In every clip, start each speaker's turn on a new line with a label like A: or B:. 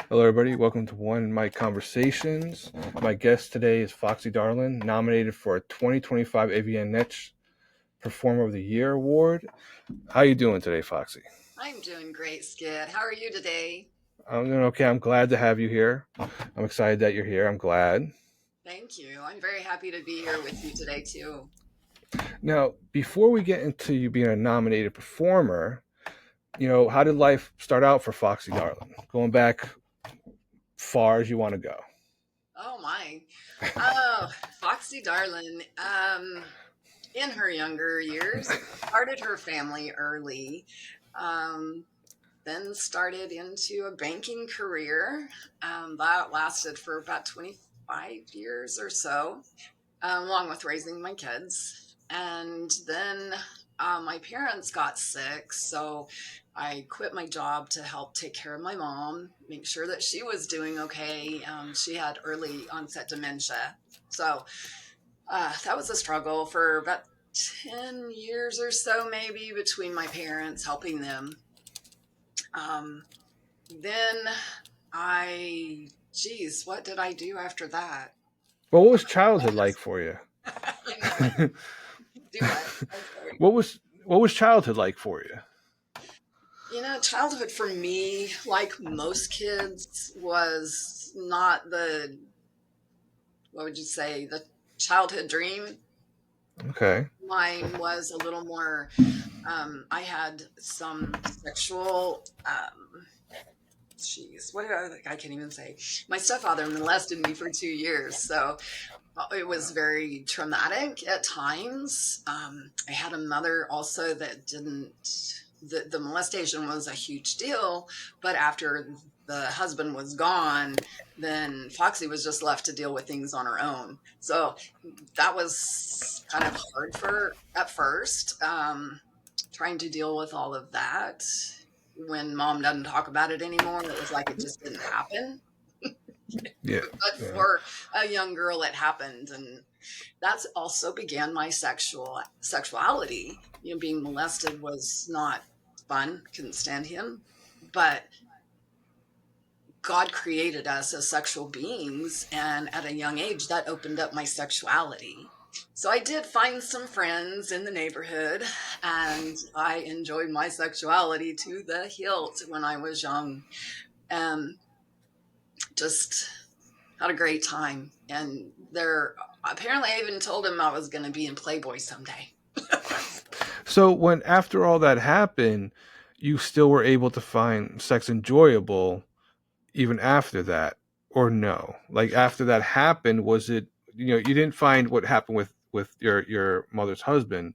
A: Hello, everybody. Welcome to One Mic Conversations. My guest today is Foxy Darlin, nominated for a 2025 AVN Niche Performer of the Year award. How you doing today, Foxy?
B: I'm doing great, Skid. How are you today?
A: I'm doing okay. I'm glad to have you here. I'm excited that you're here. I'm glad.
B: Thank you. I'm very happy to be here with you today, too.
A: Now, before we get into you being a nominated performer, how did life start out for Foxy Darlin? Going back far as you want to go.
B: Oh, my. Oh, Foxy Darlin. In her younger years, started her family early, um, then started into a banking career. That lasted for about 25 years or so, along with raising my kids. And then my parents got sick, so I quit my job to help take care of my mom, make sure that she was doing okay. She had early onset dementia. So that was a struggle for about 10 years or so, maybe, between my parents helping them. Um, then geez, what did I do after that?
A: Well, what was childhood like for you?
B: I know it. Do what? I'm sorry.
A: what was childhood like for you?
B: Childhood for me, like most kids, was not what would you say, the childhood dream.
A: Okay.
B: Mine was a little more, I had some sexual, geez, I can't even say. My stepfather molested me for 2 years, so it was very traumatic at times. I had a mother also that didn't, the molestation was a huge deal, but after the husband was gone, then Foxy was just left to deal with things on her own. So that was kind of hard for at first, trying to deal with all of that. When mom doesn't talk about it anymore, it was like it just didn't happen.
A: Yeah.
B: But
A: Yeah.
B: for a young girl, it happened, and that's also began my sexuality. Being molested was not fun. Couldn't stand him, but God created us as sexual beings, and at a young age, that opened up my sexuality. So I did find some friends in the neighborhood, and I enjoyed my sexuality to the hilt when I was young. Um, just had a great time. And there, apparently, I even told him I was going to be in Playboy someday.
A: So when after all that happened, you still were able to find sex enjoyable even after that, or no? Like after that happened, was it you didn't find what happened with your mother's husband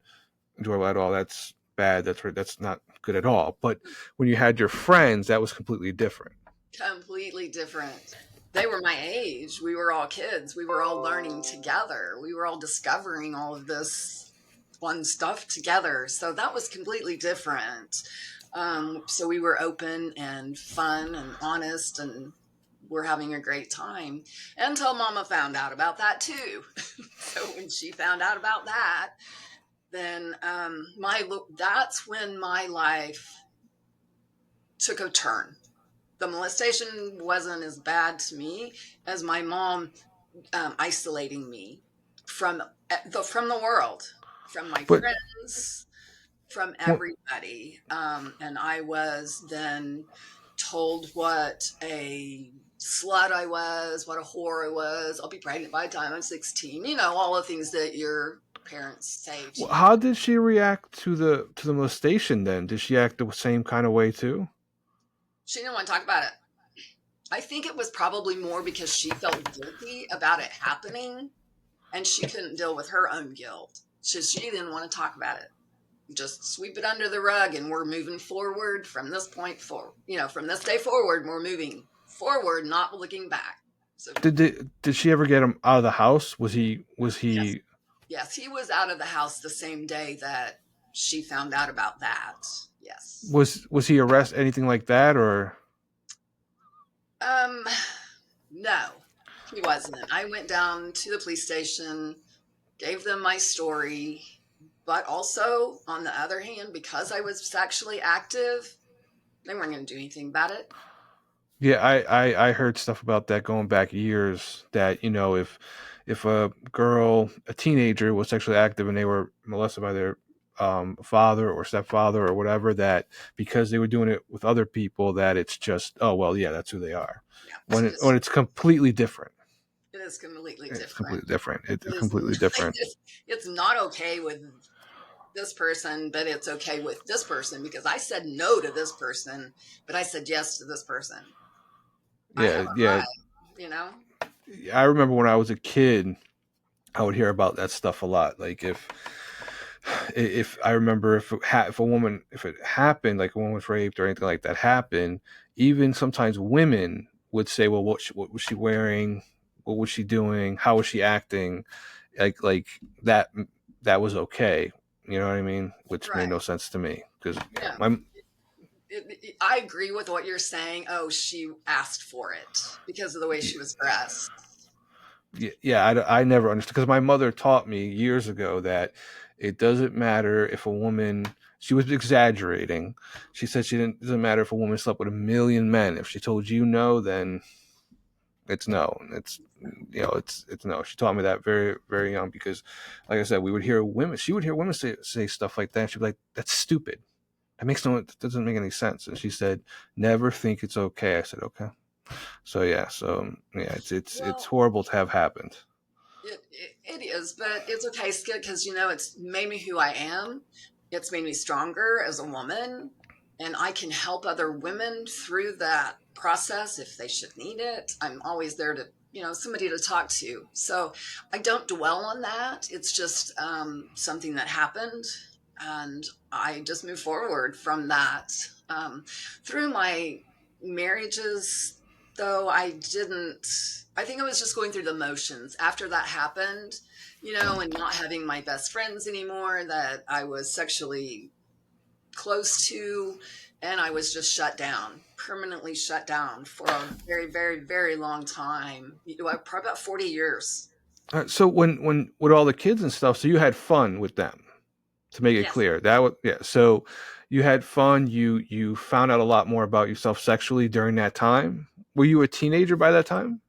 A: enjoyable at all? That's bad. That's not good at all. But when you had your friends, that was completely different.
B: Completely different. They were my age. We were all kids. We were all learning together. We were all discovering all of this fun stuff together. So that was completely different. So we were open and fun and honest, and we're having a great time until Mama found out about that too. So when she found out about that, then that's when my life took a turn. The molestation wasn't as bad to me as my mom isolating me from from the world, from my
A: But
B: friends, from
A: well,
B: everybody. And I was then told what a slut I was, what a whore I was. I'll be pregnant by the time I'm 16. All the things that your parents say to you.
A: how did she react to the molestation? Then did she act the same kind of way too?
B: She didn't want to talk about it. I think it was probably more because she felt guilty about it happening, and she couldn't deal with her own guilt. So she didn't want to talk about it. Just sweep it under the rug, and we're moving forward from this point forward. From this day forward, we're moving forward, not looking back. So
A: Did she ever get him out of the house? Was
B: yes,
A: he
B: yes, he was out of the house the same day that she found out about that. Yes.
A: was he arrested anything like that or?
B: Um, no, he wasn't. I went down to the police station, gave them my story, but also, on the other hand, because I was sexually active, they weren't going to do anything about it.
A: Yeah, I heard stuff about that going back years that, if a girl, a teenager was sexually active and they were molested by their father or stepfather or whatever, that because they were doing it with other people, that it's just, oh well, yeah, that's who they are.
B: Yeah,
A: When it's completely different.
B: it is completely
A: It's
B: different.
A: completely different. It's
B: It is
A: completely different.
B: it's not okay with this person, but it's okay with this person because I said no to this person, but I said yes to this person. I have
A: Yeah,
B: a
A: yeah.
B: right, you know?
A: I remember when I was a kid, I would hear about that stuff a lot. Like if I remember if a woman, if it happened, like a woman was raped or anything like that happened, even sometimes women would say, well, what was she wearing? What was she doing? How was she acting? Like that that was okay. You know what I mean? Which made
B: Right.
A: no sense to me because
B: Yeah.
A: my
B: I agree with what you're saying. Oh, she asked for it because of the way she was dressed.
A: yeah, I never understood because my mother taught me years ago that it doesn't matter if a woman, she was exaggerating. She said she didn't, doesn't matter if a woman slept with a million men. If she told you no, then it's no. It's, it's no. She taught me that very, very young because, like I said, we would hear women, she would hear women say stuff like that. And she'd be like, that's stupid. That doesn't make any sense. And she said, never think it's okay. I said, okay. So yeah, it's
B: Well,
A: horrible to have happened.
B: it is, but it's okay because it's made me who I am. It's made me stronger as a woman, and I can help other women through that process if they should need it. I'm always there to somebody to talk to. So I don't dwell on that. It's just something that happened, and I just move forward from that. Through my marriages, though, I didn't. I think I was just going through the motions after that happened, and not having my best friends anymore that I was sexually close to. And I was just shut down, permanently shut down for a very, very, very long time. Probably about 40 years.
A: So when with all the kids and stuff, so you had fun with them. To make it
B: Yes.
A: clear, that was, yeah. So you had fun. You found out a lot more about yourself sexually during that time. Were you a teenager by that time?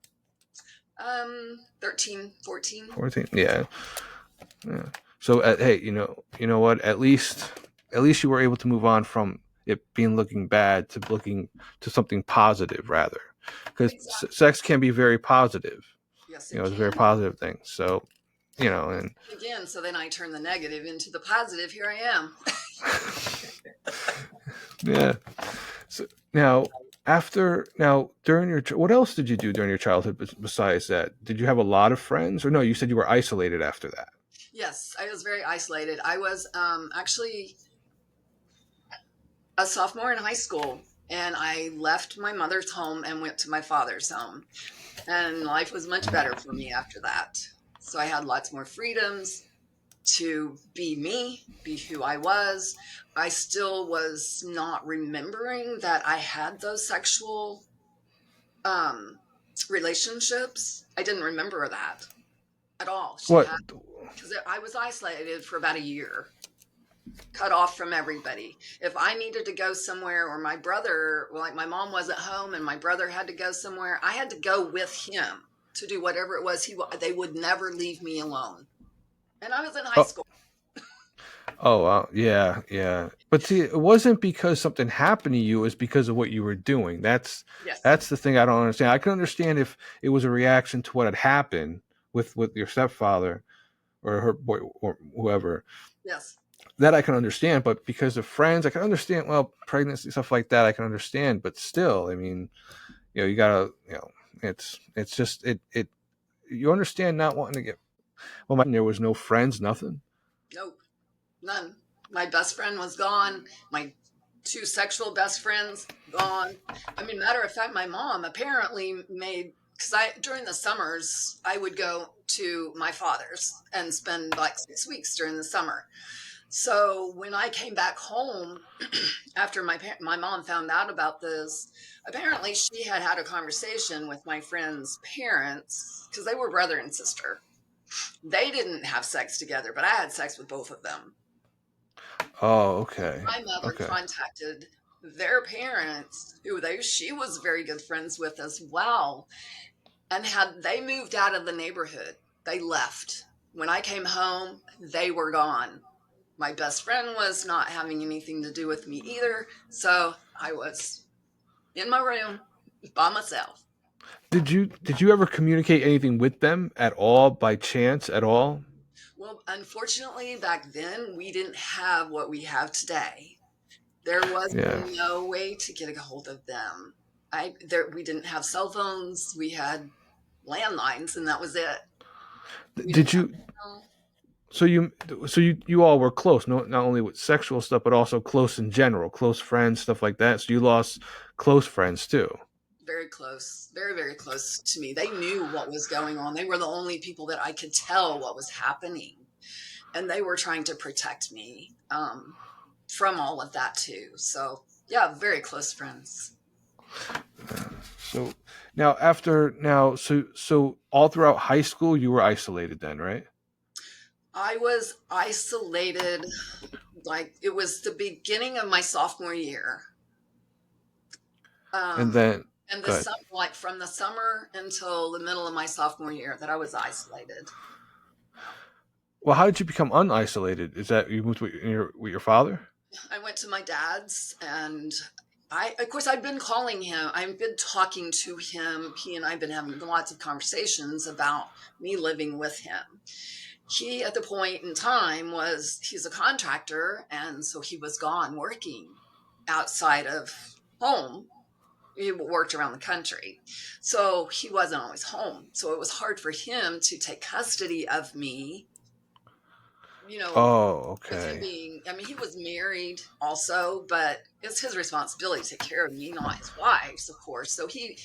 B: 13, 14.
A: 14. Yeah. Yeah. So hey, you know what? At least you were able to move on from it being looking bad to looking to something positive rather, because
B: Exactly.
A: sex can be very positive.
B: Yes, it
A: It's a very
B: can.
A: positive thing. So and
B: Again, so then I turn the negative into the positive. Here I am.
A: yeah. So now, during your what else did you do during your childhood besides that? Did you have a lot of friends, or no? You said you were isolated after that.
B: Yes, I was very isolated. I was actually a sophomore in high school, and I left my mother's home and went to my father's home. And life was much better for me after that. So I had lots more freedoms to be me, be who I was. I still was not remembering that I had those sexual um, relationships. I didn't remember that at all. She
A: What?
B: had, because I was isolated for about a year, cut off from everybody. If I needed to go somewhere, or my brother, like my mom wasn't home and my brother had to go somewhere, I had to go with him to do whatever it was they would never leave me alone. And I was in high
A: Oh,
B: school.
A: oh, yeah, yeah. But see, it wasn't because something happened to you; it was because of what you were doing.
B: Yes.
A: That's the thing I don't understand. I can understand if it was a reaction to what had happened with your stepfather or her boy or whoever,
B: Yes.
A: that I can understand. But because of friends, I can understand. Well, pregnancy stuff like that, I can understand. But still, I mean, you gotta, it's just it. You understand not wanting to get. Well, there was no friends, nothing.
B: Nope. None. My best friend was gone. My two sexual best friends gone. I mean, matter of fact, my mom apparently made, because during the summers I would go to my father's and spend like 6 weeks during the summer. So when I came back home after my mom found out about this, apparently she had had a conversation with my friend's parents because they were brother and sister. They didn't have sex together, but I had sex with both of them.
A: Oh, okay,
B: My mother
A: okay.
B: contacted their parents, she was very good friends with as well, and had they moved out of the neighborhood, they left. When I came home, they were gone. My best friend was not having anything to do with me either, so I was in my room by myself.
A: Did you ever communicate anything with them at all by chance at all?
B: Well, unfortunately, back then we didn't have what we have today. There was
A: Yeah.
B: no way to get a hold of them. We didn't have cell phones. We had landlines, and that was it. We didn't
A: Did
B: have
A: you
B: email.
A: so you so you all were close, not only with sexual stuff but also close in general, close friends, stuff like that. So you lost close friends too.
B: Very close, very, very close to me. They knew what was going on. They were the only people that I could tell what was happening. And they were trying to protect me from all of that too. So, yeah, very close friends.
A: So so all throughout high school you were isolated then, right?
B: I was isolated, like it was the beginning of my sophomore year.
A: And
B: Um,
A: then
B: and
A: good.
B: like from the summer until the middle of my sophomore year that I was isolated.
A: Well, how did you become unisolated? Is that you moved with your father?
B: I went to my dad's, and of course, I've been calling him. I've been talking to him. He and I've been having lots of conversations about me living with him. He, at the point in time, he's a contractor, and so he was gone working outside of home. He worked around the country, so he wasn't always home. So it was hard for him to take custody of me, you know,
A: Oh,
B: with him
A: okay.
B: being, I mean, he was married also, but it's his responsibility to take care of me, not his wife's, of course. So he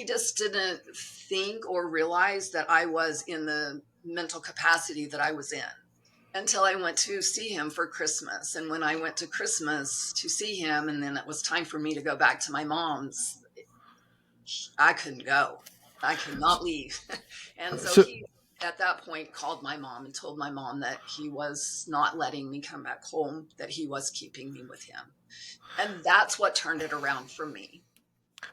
B: just didn't think or realize that I was in the mental capacity that I was in until I went to see him for Christmas. And when I went to Christmas to see him, and then it was time for me to go back to my mom's, I couldn't go. I could not leave. And so
A: So
B: he, at that point, called my mom and told my mom that he was not letting me come back home, that he was keeping me with him. And that's what turned it around for me.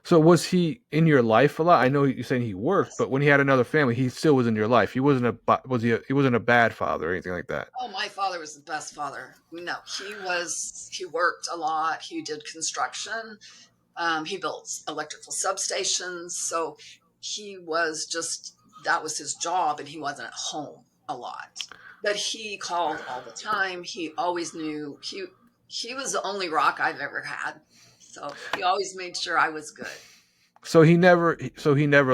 A: so was he in your life a lot? I know you're saying he worked,
B: Yes.
A: but when he had another family, he still was in your life. He wasn't he wasn't a bad father or anything like that.
B: Oh, my father was the best father. No, he worked a lot. He did construction. He built electrical substations. So he was just, that was his job, and he wasn't at home a lot. But he called all the time. He always knew he was the only rock I've ever had. So he always made sure I was good.
A: So he never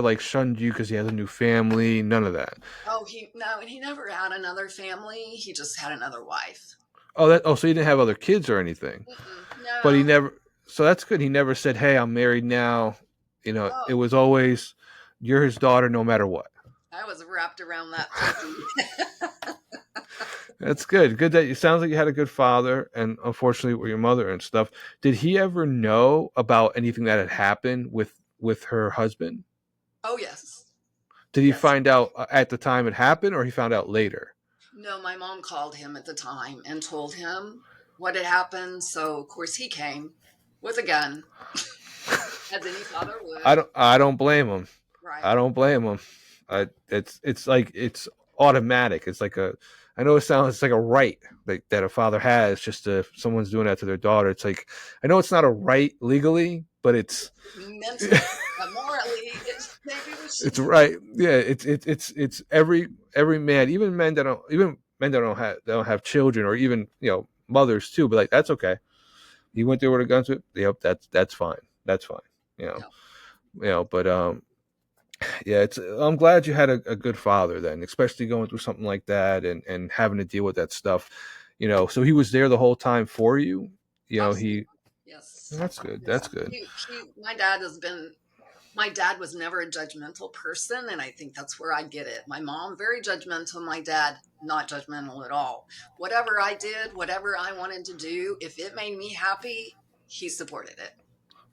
A: like shunned you because he has a new family. None of that.
B: Oh, he never had another family. He just had another wife.
A: So he didn't have other kids or anything. But he
B: No.
A: never. So that's good. He never said, "Hey, I'm married now." It
B: Oh,
A: was always you're his daughter no matter what.
B: I was wrapped around that pussy.
A: That's good. Good that it sounds like you had a good father, and unfortunately with your mother and stuff. Did he ever know about anything that had happened with her husband?
B: Oh, yes.
A: Did he
B: Yes.
A: find out at the time it happened, or he found out later?
B: No, my mom called him at the time and told him what had happened. So, of course, he came with a gun, as any father would.
A: I don't blame him.
B: Right.
A: I don't blame him. It's like it's automatic. It's like a I know it sounds it's like a right that a father has just to, if someone's doing that to their daughter. It's like I know it's not a right legally, but it's
B: Mentally, but morally, maybe we
A: it's
B: shouldn't.
A: right. Yeah, it's every man, even men that don't have children or even mothers too. But like that's okay. He went there with a gun to it. Yep, that's fine. That's fine. You know,
B: Yeah.
A: but yeah, I'm glad you had a good father then, especially going through something like that and having to deal with that stuff. So he was there the whole time for you.
B: Absolutely.
A: He
B: Yes.
A: That's good.
B: Yes.
A: That's good.
B: My dad was never a judgmental person. And I think that's where I get it. My mom, very judgmental. My dad, not judgmental at all. Whatever I did, whatever I wanted to do, if it made me happy, he supported it.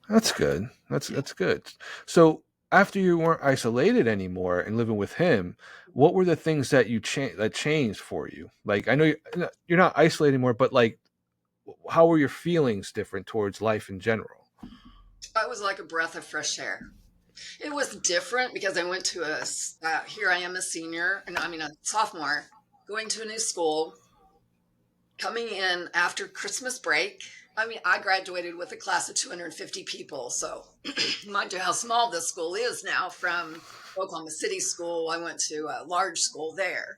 A: That's good. That's
B: Yeah.
A: that's good. So after you weren't isolated anymore and living with him, what were the things that changed for you? Like I know you're not isolated anymore, but like how were your feelings different towards life in general?
B: It was like a breath of fresh air. It was different because I went to here I am a senior, and I mean a sophomore, going to a new school, coming in after Christmas break. I mean, I graduated with a class of 250 people. So, mind you how small this school is now from Oklahoma City School. I went to a large school there.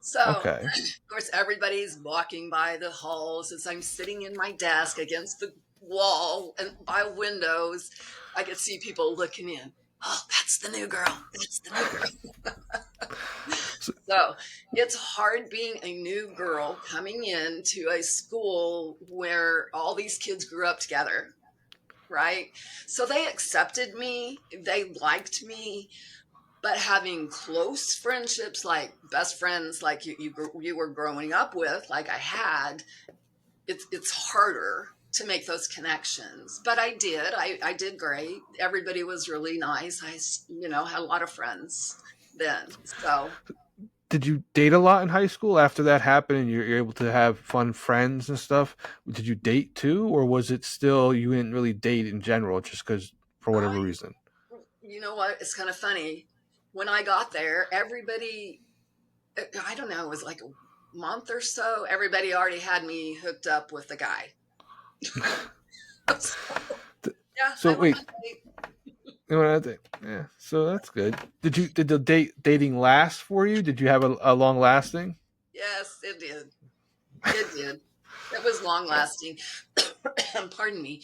B: So,
A: Okay.
B: of course, everybody's walking by the halls as I'm sitting in my desk against the wall and by windows. I could see people looking in. Oh, that's the new girl. That's the new girl.
A: So,
B: So it's hard being a new girl coming into a school where all these kids grew up together, right? So they accepted me, they liked me, but having close friendships like best friends like you were growing up with, like I had, it's harder to make those connections. But I did. I did great. Everybody was really nice. Had a lot of friends then. So
A: did you date a lot in high school after that happened and you're able to have fun friends and stuff? Did you date too, or was it still you didn't really date in general just because for whatever
B: I
A: reason?
B: You know what? It's kind of funny. When I got there, everybody, I don't know, it was like a month or so, everybody already had me hooked up with the guy. Yeah,
A: So
B: I went
A: wait,
B: on a date.
A: you know what I think? Yeah, so that's good. Did the dating last for you? Did you have a long lasting?
B: Yes, it did. It did. It was long lasting. Pardon me.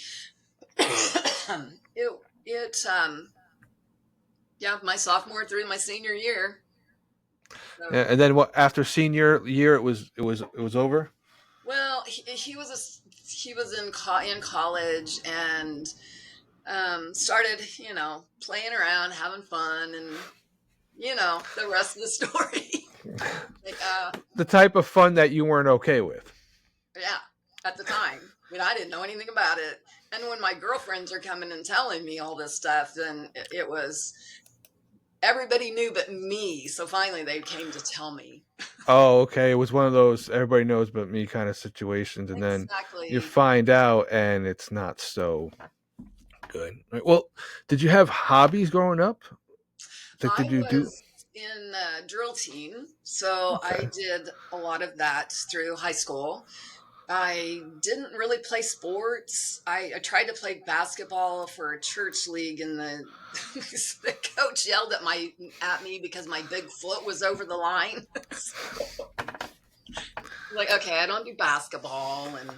B: Yeah, my sophomore through my senior year. So,
A: Yeah, and then what? After senior year, it was over.
B: well, he was in college and started, playing around, having fun, and the rest of the story. like,
A: The type of fun that you weren't okay with.
B: yeah, at the time, I mean, I didn't know anything about it. And when my girlfriends are coming and telling me all this stuff, then it was everybody knew but me. So finally, they came to tell me.
A: Oh, okay. It was one of those everybody knows but me kind of situations, and then you
B: Exactly.
A: find out, and it's not so good. Right, well, did you have hobbies growing up? Like,
B: I
A: did you do?
B: was in a drill team, so I
A: Okay.
B: did a lot of that through high school. I didn't really play sports. I tried to play basketball for a church league, and the coach yelled at me because my big foot was over the line. Like, okay, I don't do basketball, and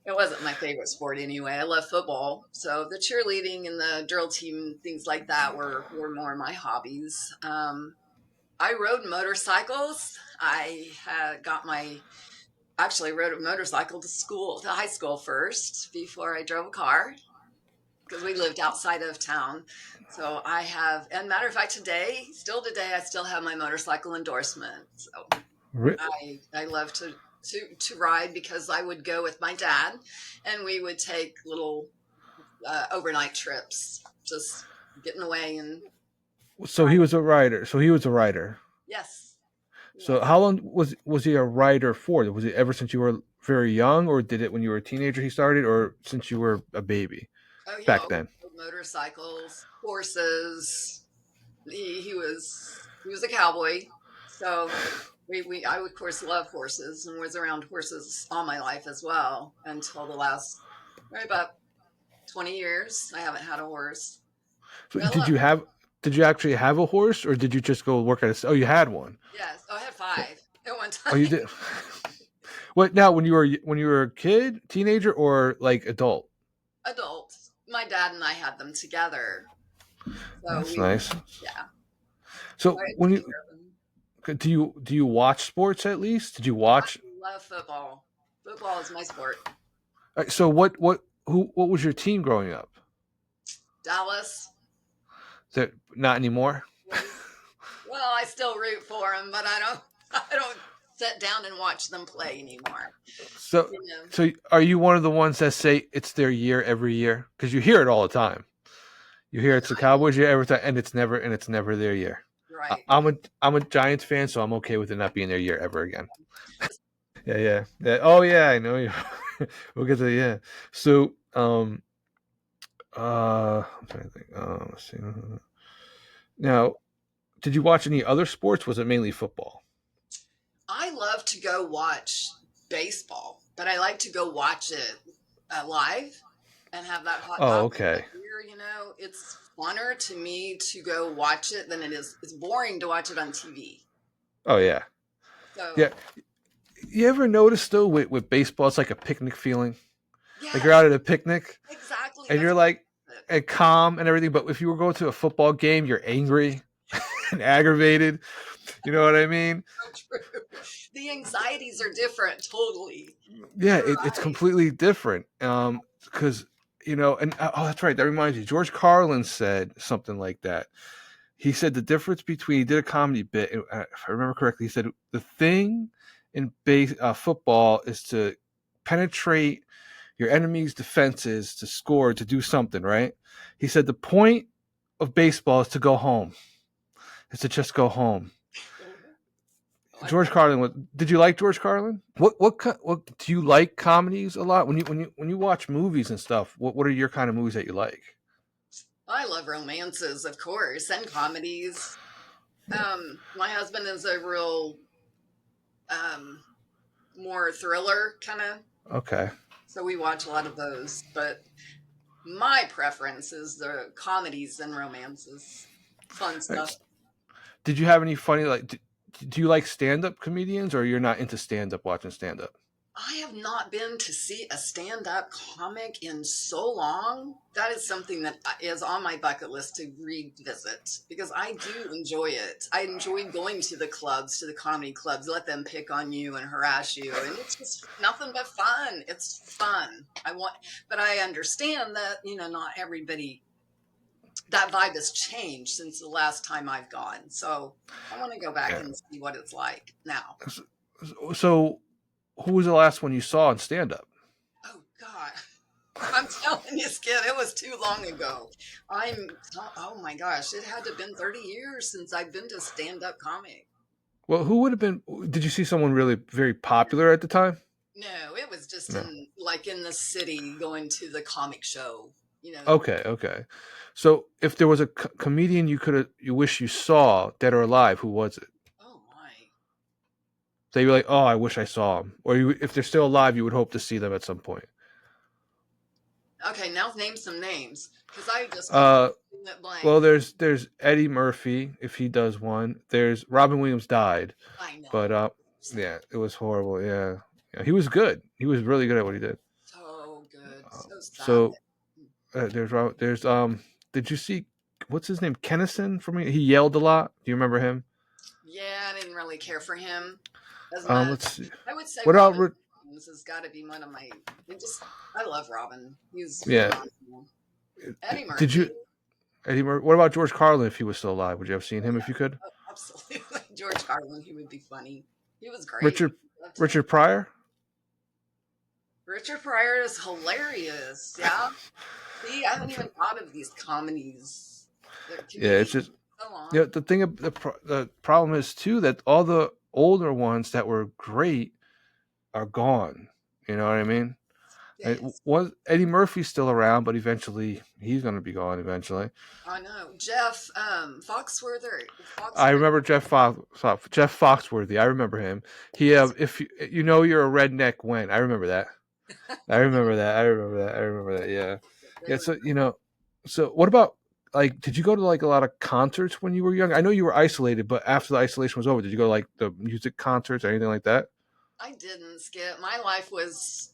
B: it wasn't my favorite sport anyway. I love football, so the cheerleading and the drill team, things like that, were more my hobbies. I rode motorcycles. I had got my actually rode a motorcycle to high school first before I drove a car because we lived outside of town. So I have, and matter of fact, still today, I still have my motorcycle endorsement. So I love to ride because I would go with my dad, and we would take little overnight trips, just getting away and
A: So he
B: riding.
A: was a writer. So he was a writer.
B: Yes,
A: So
B: yes.
A: how long was he a writer for? Was it ever since you were very young, or did it when you were a teenager he started, or since you were a baby
B: Oh, he
A: back
B: always
A: then?
B: rode motorcycles, horses. He was a cowboy, so we I of course love horses and was around horses all my life as well until the last right about 20 years. I haven't had a horse.
A: So
B: But I love
A: did you actually have a horse, or did you just go work at a? Oh, you had one.
B: yes. Oh, I had five at one
A: Oh, you
B: time.
A: did. What now? When you were a kid, teenager, or like adult?
B: Adults. My dad and I had them together, so
A: That's nice.
B: yeah. So
A: So
B: I had to
A: when
B: take
A: you
B: care of them.
A: do you watch sports at least? Did you watch?
B: Love football. Football is my sport.
A: So what was your team growing up?
B: Dallas.
A: That not anymore.
B: Well, I still root for them, but I don't. I don't sit down and watch them play anymore.
A: So
B: You know,
A: so are you one of the ones that say it's their year every year? Because you hear it all the time. You hear
B: and
A: it's the
B: I don't.
A: Cowboys year every time, and it's never their year.
B: Right.
A: I'm a Giants fan, so I'm okay with it not being their year ever again. Yeah, yeah, yeah. Oh yeah, I know you. We'll get to yeah. So I'm trying to think. Let's see. Now, did you watch any other sports? Was it mainly football?
B: I love to go watch baseball, but I like to go watch it live and have that hot
A: Oh,
B: dog and that
A: okay.
B: beer. It's funner to me to go watch it than it is. It's boring to watch it on TV.
A: Oh yeah, yeah.
B: So,
A: You ever notice though with baseball, it's like a picnic feeling. Like you're
B: yes,
A: out at a picnic
B: exactly.
A: and
B: That's
A: you're
B: what
A: like
B: I said.
A: and calm and everything. But if you were going to a football game, you're angry and aggravated. You know what I mean?
B: So true. The anxieties are different, totally.
A: Yeah,
B: You're
A: it's
B: right.
A: completely different. Because and oh, that's right. That reminds you. George Carlin said something like that. He said the difference between he did a comedy bit. If I remember correctly, he said the thing in football is to penetrate your enemy's defenses to score to do something. Right? He said the point of baseball is to go home. Is to just go home.
B: I
A: George
B: think
A: Carlin. Did you like George Carlin? What do you like comedies a lot when you watch movies and stuff? What are your kind of movies that you like?
B: I love romances, of course, and comedies.
A: Yeah.
B: My husband is a real um, more thriller kind of,
A: Okay.
B: so we watch a lot of those. But my preference is the comedies and romances, fun stuff.
A: Did you have any funny do you like stand up comedians or you're not into stand up watching stand up?
B: I have not been to see a stand up comic in so long. That is something that is on my bucket list to revisit because I do enjoy it. I enjoy going to the clubs, to the comedy clubs, let them pick on you and harass you. And it's just nothing but fun. It's fun. But I understand that, not everybody, that vibe has changed since the last time I've gone. So I want to go back
A: Yeah.
B: and see what it's like now.
A: So who was the last one you saw in stand up?
B: Oh, God. I'm telling you, Skid, it was too long ago. Oh my gosh, it had to have been 30 years since I've been to stand up comic.
A: Well, who would have been? Did you see someone really very popular at the time?
B: No, it was just
A: No.
B: in the city going to the comic show, you know.
A: Okay, okay. So if there was a comedian you wish you saw dead or alive, who was it?
B: Oh my.
A: So you'd be like, oh, I wish I saw them, or if they're still alive, you would hope to see them at some point.
B: Okay, now name some names because I just
A: Uh,
B: completely went blank.
A: well, there's Eddie Murphy if he does one. There's Robin Williams died,
B: I
A: but
B: know.
A: yeah, it was horrible. Yeah, yeah, he was good. He was really good at what he did.
B: So good. So sad.
A: So there's did you see what's his name? Kennison for me. He yelled a lot. Do you remember him?
B: Yeah, I didn't really care for him as much.
A: Let's see.
B: I would say
A: What about
B: Robin Williams has got to be one of my. I love Robin. He's
A: yeah?
B: phenomenal. Eddie
A: Did
B: Murphy.
A: you Eddie Murphy? What about George Carlin if he was still alive? Would you have seen
B: Oh
A: him
B: yeah,
A: if you could?
B: oh, absolutely. George Carlin. He would be funny. He was great.
A: Richard
B: Loved him.
A: Richard Pryor.
B: Richard Pryor is hilarious. Yeah. See, I haven't even thought of these comedies. The
A: Yeah, it's
B: comedians
A: just
B: so
A: yeah.
B: on.
A: The problem is too that all the older ones that were great are gone. You know what I mean?
B: Yes.
A: Was Eddie Murphy's still around, but eventually he's going to be gone eventually.
B: I know. Jeff Foxworthy.
A: I
B: Foxworthy.
A: remember Jeff Foxworthy. I remember him. He
B: Yes.
A: if you know you're a redneck when I remember that. I remember that. I remember that. I remember that. Yeah.
B: They
A: Yeah.
B: were
A: So so what about like? Did you go to like a lot of concerts when you were young? I know you were isolated, but after the isolation was over, did you go to like the music concerts or anything like that?
B: I didn't skip. My life was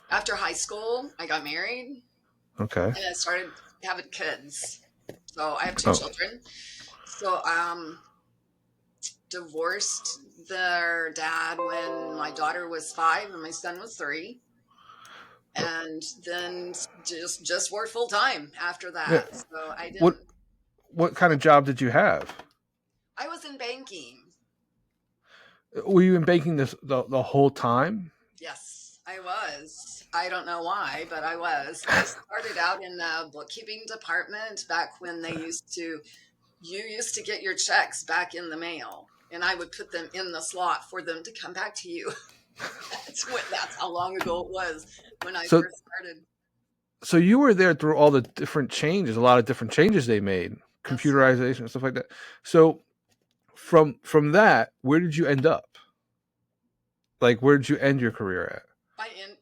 B: after high school, I got married
A: Okay.
B: and I started having kids. So I have two
A: Oh.
B: children. So divorced their dad when my daughter was 5 and my son was 3. And then just worked full time after
A: Yeah.
B: that. So I
A: What
B: didn't.
A: what kind of job did you have?
B: I was in banking.
A: Were you in banking the whole time?
B: Yes, I was. I don't know why, but I was. I started out in the bookkeeping department back when you used to get your checks back in the mail. and I would put them in the slot for them to come back to you. That's how long ago it was when I
A: So
B: first started.
A: so you were there through all the different changes, a lot of different changes they made,
B: That's right.
A: computerization and stuff like that. So from that, where did you end up? Like, where did you end your career at?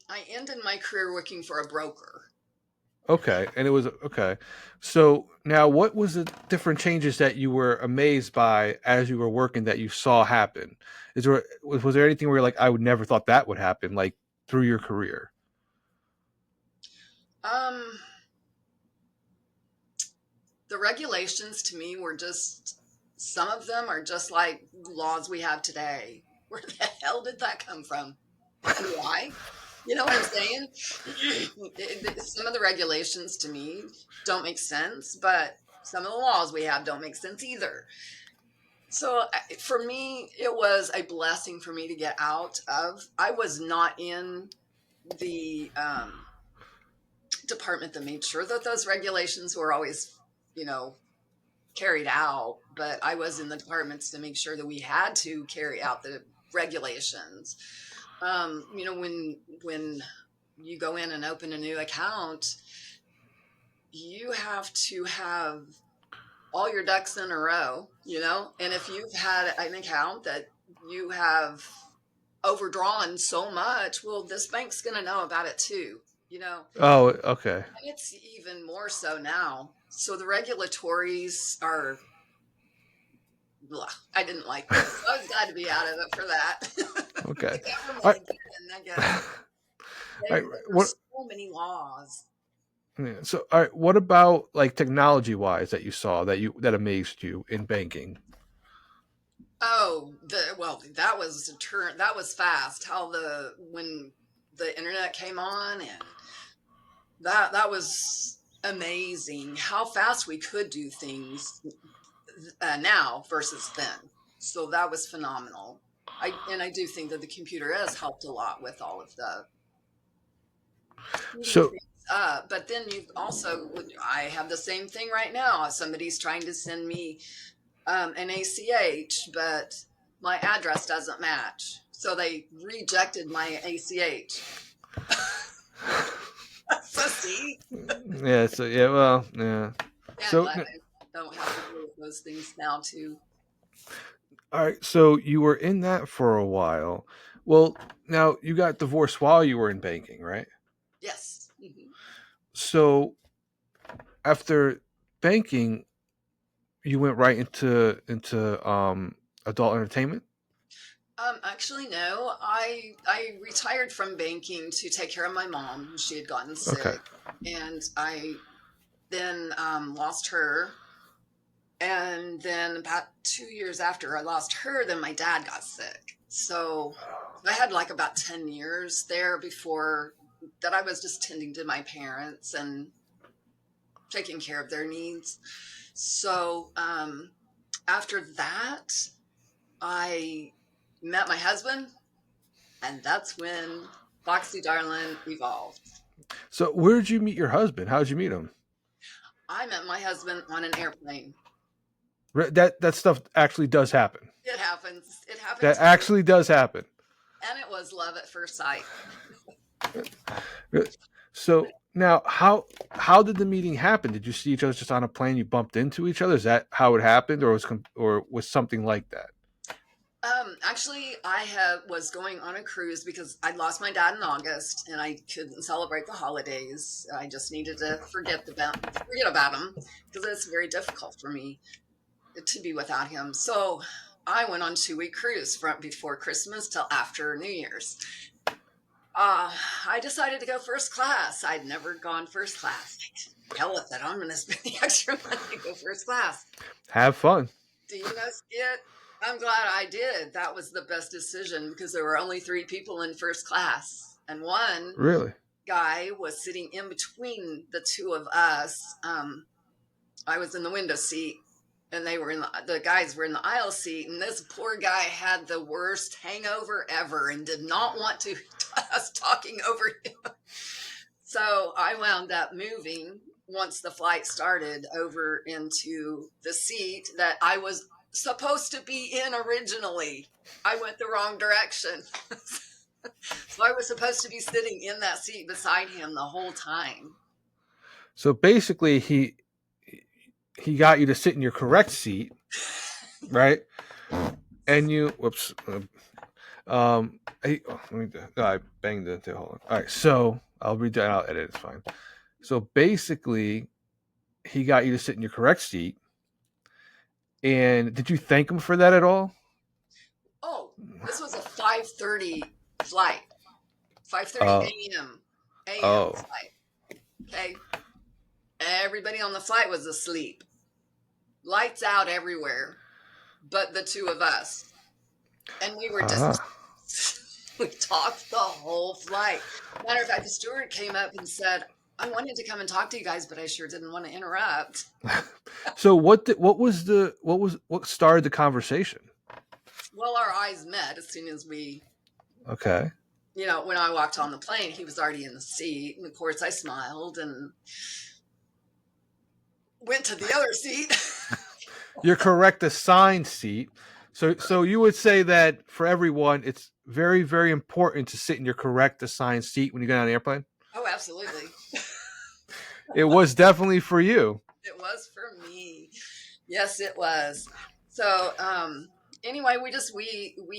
B: I ended my career working for a broker.
A: Okay, and it was okay. So now, what was the different changes that you were amazed by as you were working that you saw happen? Was there anything where you're like, I would never thought that would happen, like through your career?
B: Um, the regulations to me were just, some of them are just like laws we have today. Where the hell did that come from? And why? You know what I'm saying? Some of the regulations to me don't make sense, but some of the laws we have don't make sense either. So for me, it was a blessing for me to get out of. I was not in the department that made sure that those regulations were always, you know, carried out, but I was in the departments to make sure that we had to carry out the regulations. You know, when you go in and open a new account, you have to have all your ducks in a row, you know? And if you've had an account that you have overdrawn so much, well, this bank's going to know about it too, you know?
A: Oh, okay,
B: And it's even more so now. So the regulatories are, blah, I didn't like them. So I was glad to be out of it for that.
A: okay.
B: The government,
A: All right.
B: again, I guess,
A: All
B: there
A: right,
B: were
A: what?
B: so many laws.
A: Yeah, so, all right, what about like technology wise that you saw that amazed you in banking?
B: Oh, that was a turn. That was fast. How the when the internet came on, and that was amazing. How fast we could do things now versus then. So that was phenomenal. I do think that the computer has helped a lot with all of the speeding
A: So,
B: things up. But then you also, I have the same thing right now. Somebody's trying to send me an ACH, but my address doesn't match. So they rejected my ACH. So see,
A: yeah, so yeah, well, yeah.
B: yeah, I'm
A: So,
B: glad I don't have to deal with those things now too.
A: all right, so you were in that for a while. Well, now you got divorced while you were in banking, right?
B: Yes. Hmm.
A: So after banking, you went right into adult entertainment.
B: Actually, no. I retired from banking to take care of my mom. She had gotten
A: Okay.
B: sick, and I then lost her. And then about 2 years after I lost her, then my dad got sick. So I had like about 10 years there before that I was just tending to my parents and taking care of their needs. So after that, I met my husband, and that's when Foxy Darlin evolved.
A: So where did you meet your husband? How did you meet him?
B: I met my husband on an airplane.
A: That stuff actually does happen.
B: It happens. It happened
A: That
B: to me,
A: actually does happen.
B: and it was love at first sight.
A: So now, how did the meeting happen? Did you see each other just on a plane? You bumped into each other. Is that how it happened, or was something like that?
B: Actually, was going on a cruise because I'd lost my dad in August, and I couldn't celebrate the holidays. I just needed to forget about him because it's very difficult for me to be without him. So I went on 2 week cruise from before Christmas till after New Year's. I decided to go first class. I'd never gone first class. Hell with it. I'm going to spend the extra money to go first class.
A: Have fun.
B: Do you know it? I'm glad I did. That was the best decision because there were only 3 people in first class, and one
A: Really?
B: guy was sitting in between the two of us. I was in the window seat, and they were the guys were in the aisle seat, and this poor guy had the worst hangover ever and did not want to us talking over him. So I wound up moving once the flight started over into the seat that I was supposed to be in originally. I went the wrong direction. So I was supposed to be sitting in that seat beside him the whole time.
A: So basically, he got you to sit in your correct seat, right? And you, whoops, let me. No, I banged the. Hold on. All right, so I'll read that. I'll edit. It's fine. So basically, he got you to sit in your correct seat. And did you thank him for that at all?
B: Oh, this was a 5:30 flight. 5:30
A: Oh,
B: a.m. a.m.
A: oh,
B: flight. Okay. Everybody on the flight was asleep. Lights out everywhere, but the two of us. And we were just
A: ah.
B: we talked the whole flight. Matter of fact, the steward came up and said, I wanted to come and talk to you guys, but I sure didn't want to interrupt.
A: So what started the conversation?
B: Well, our eyes met as soon as we,
A: Okay.
B: when I walked on the plane, he was already in the seat. And of course, I smiled and went to the other seat.
A: Your correct assigned seat. So you would say that for everyone, it's very, very important to sit in your correct assigned seat when you get on an airplane.
B: Oh, absolutely.
A: It was definitely for you.
B: It was for me. Yes, it was. So, anyway, we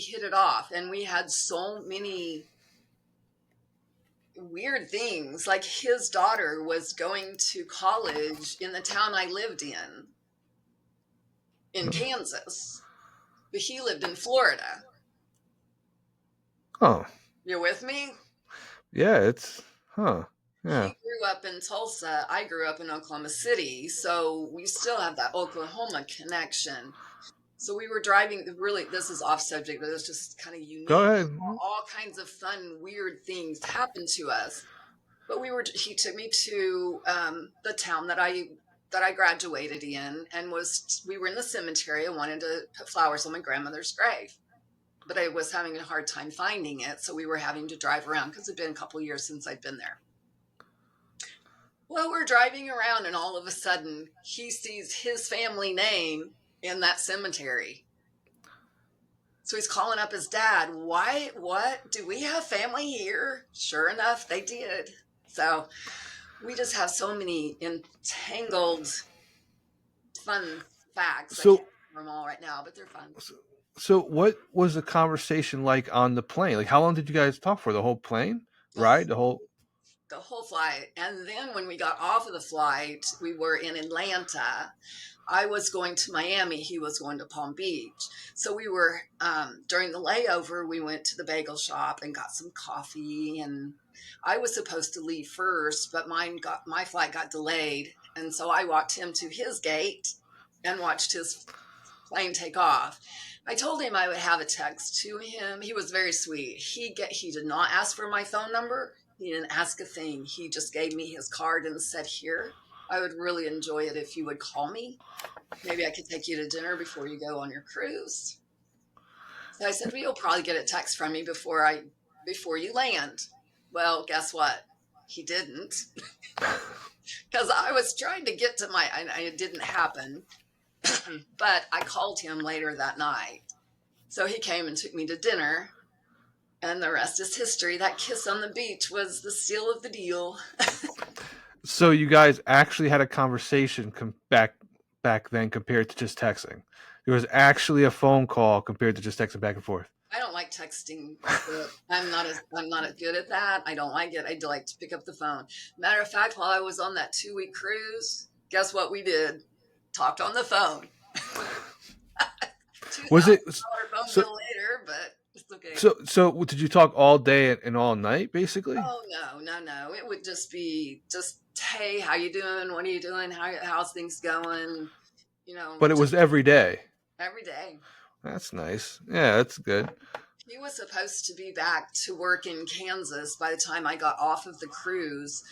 B: hit it off, and we had so many weird things. Like his daughter was going to college in the town I lived in Kansas, but he lived in Florida.
A: Oh,
B: You with me?
A: yeah. It's huh. Yeah.
B: He grew up in Tulsa. I grew up in Oklahoma City. So we still have that Oklahoma connection. So we were driving, really, this is off subject, but it's just kind of
A: Go
B: unique.
A: ahead.
B: All kinds of fun, weird things happened to us. But he took me to the town that I graduated in, and we were in the cemetery. I wanted to put flowers on my grandmother's grave, but I was having a hard time finding it. So we were having to drive around because it'd been a couple of years since I'd been there. Well, we're driving around, and all of a sudden he sees his family name in that cemetery. So he's calling up his dad. Why? What? Do we have family here? Sure enough, they did. So we just have so many entangled, fun facts. I can't
A: So
B: remember them all right now, but they're fun.
A: so what was the conversation like on the plane? Like, how long did you guys talk for? The whole plane
B: The
A: ride? The whole.
B: the whole flight. And then when we got off of the flight, we were in Atlanta. I was going to Miami. He was going to Palm Beach. So we were, during the layover, we went to the bagel shop and got some coffee. And I was supposed to leave first, but my flight got delayed. And so I walked him to his gate and watched his plane take off. I told him I would have a text to him. He was very sweet. He did not ask for my phone number. He didn't ask a thing. He just gave me his card and said, "Here, I would really enjoy it if you would call me. Maybe I could take you to dinner before you go on your cruise." So I said, "Well, you'll probably get a text from me before you land." Well, guess what? He didn't, because I was trying to get to it didn't happen. But I called him later that night. So he came and took me to dinner. And the rest is history. That kiss on the beach was the seal of the deal.
A: So you guys actually had a conversation back then compared to just texting. There was actually a phone call compared to just texting back and forth.
B: I don't like texting. I'm not as good at that. I don't like it. I like to pick up the phone. Matter of fact, while I was on that 2-week cruise, guess what we did? Talked on the phone.
A: Was it
B: $2,000 phone
A: so?
B: bill later, but it's okay.
A: So did you talk all day and all night, basically?
B: Oh no. It would just be hey, how you doing? What are you doing? How's things going?
A: But it was
B: Just
A: every day.
B: every day.
A: That's nice. Yeah, that's good.
B: He was supposed to be back to work in Kansas by the time I got off of the cruise.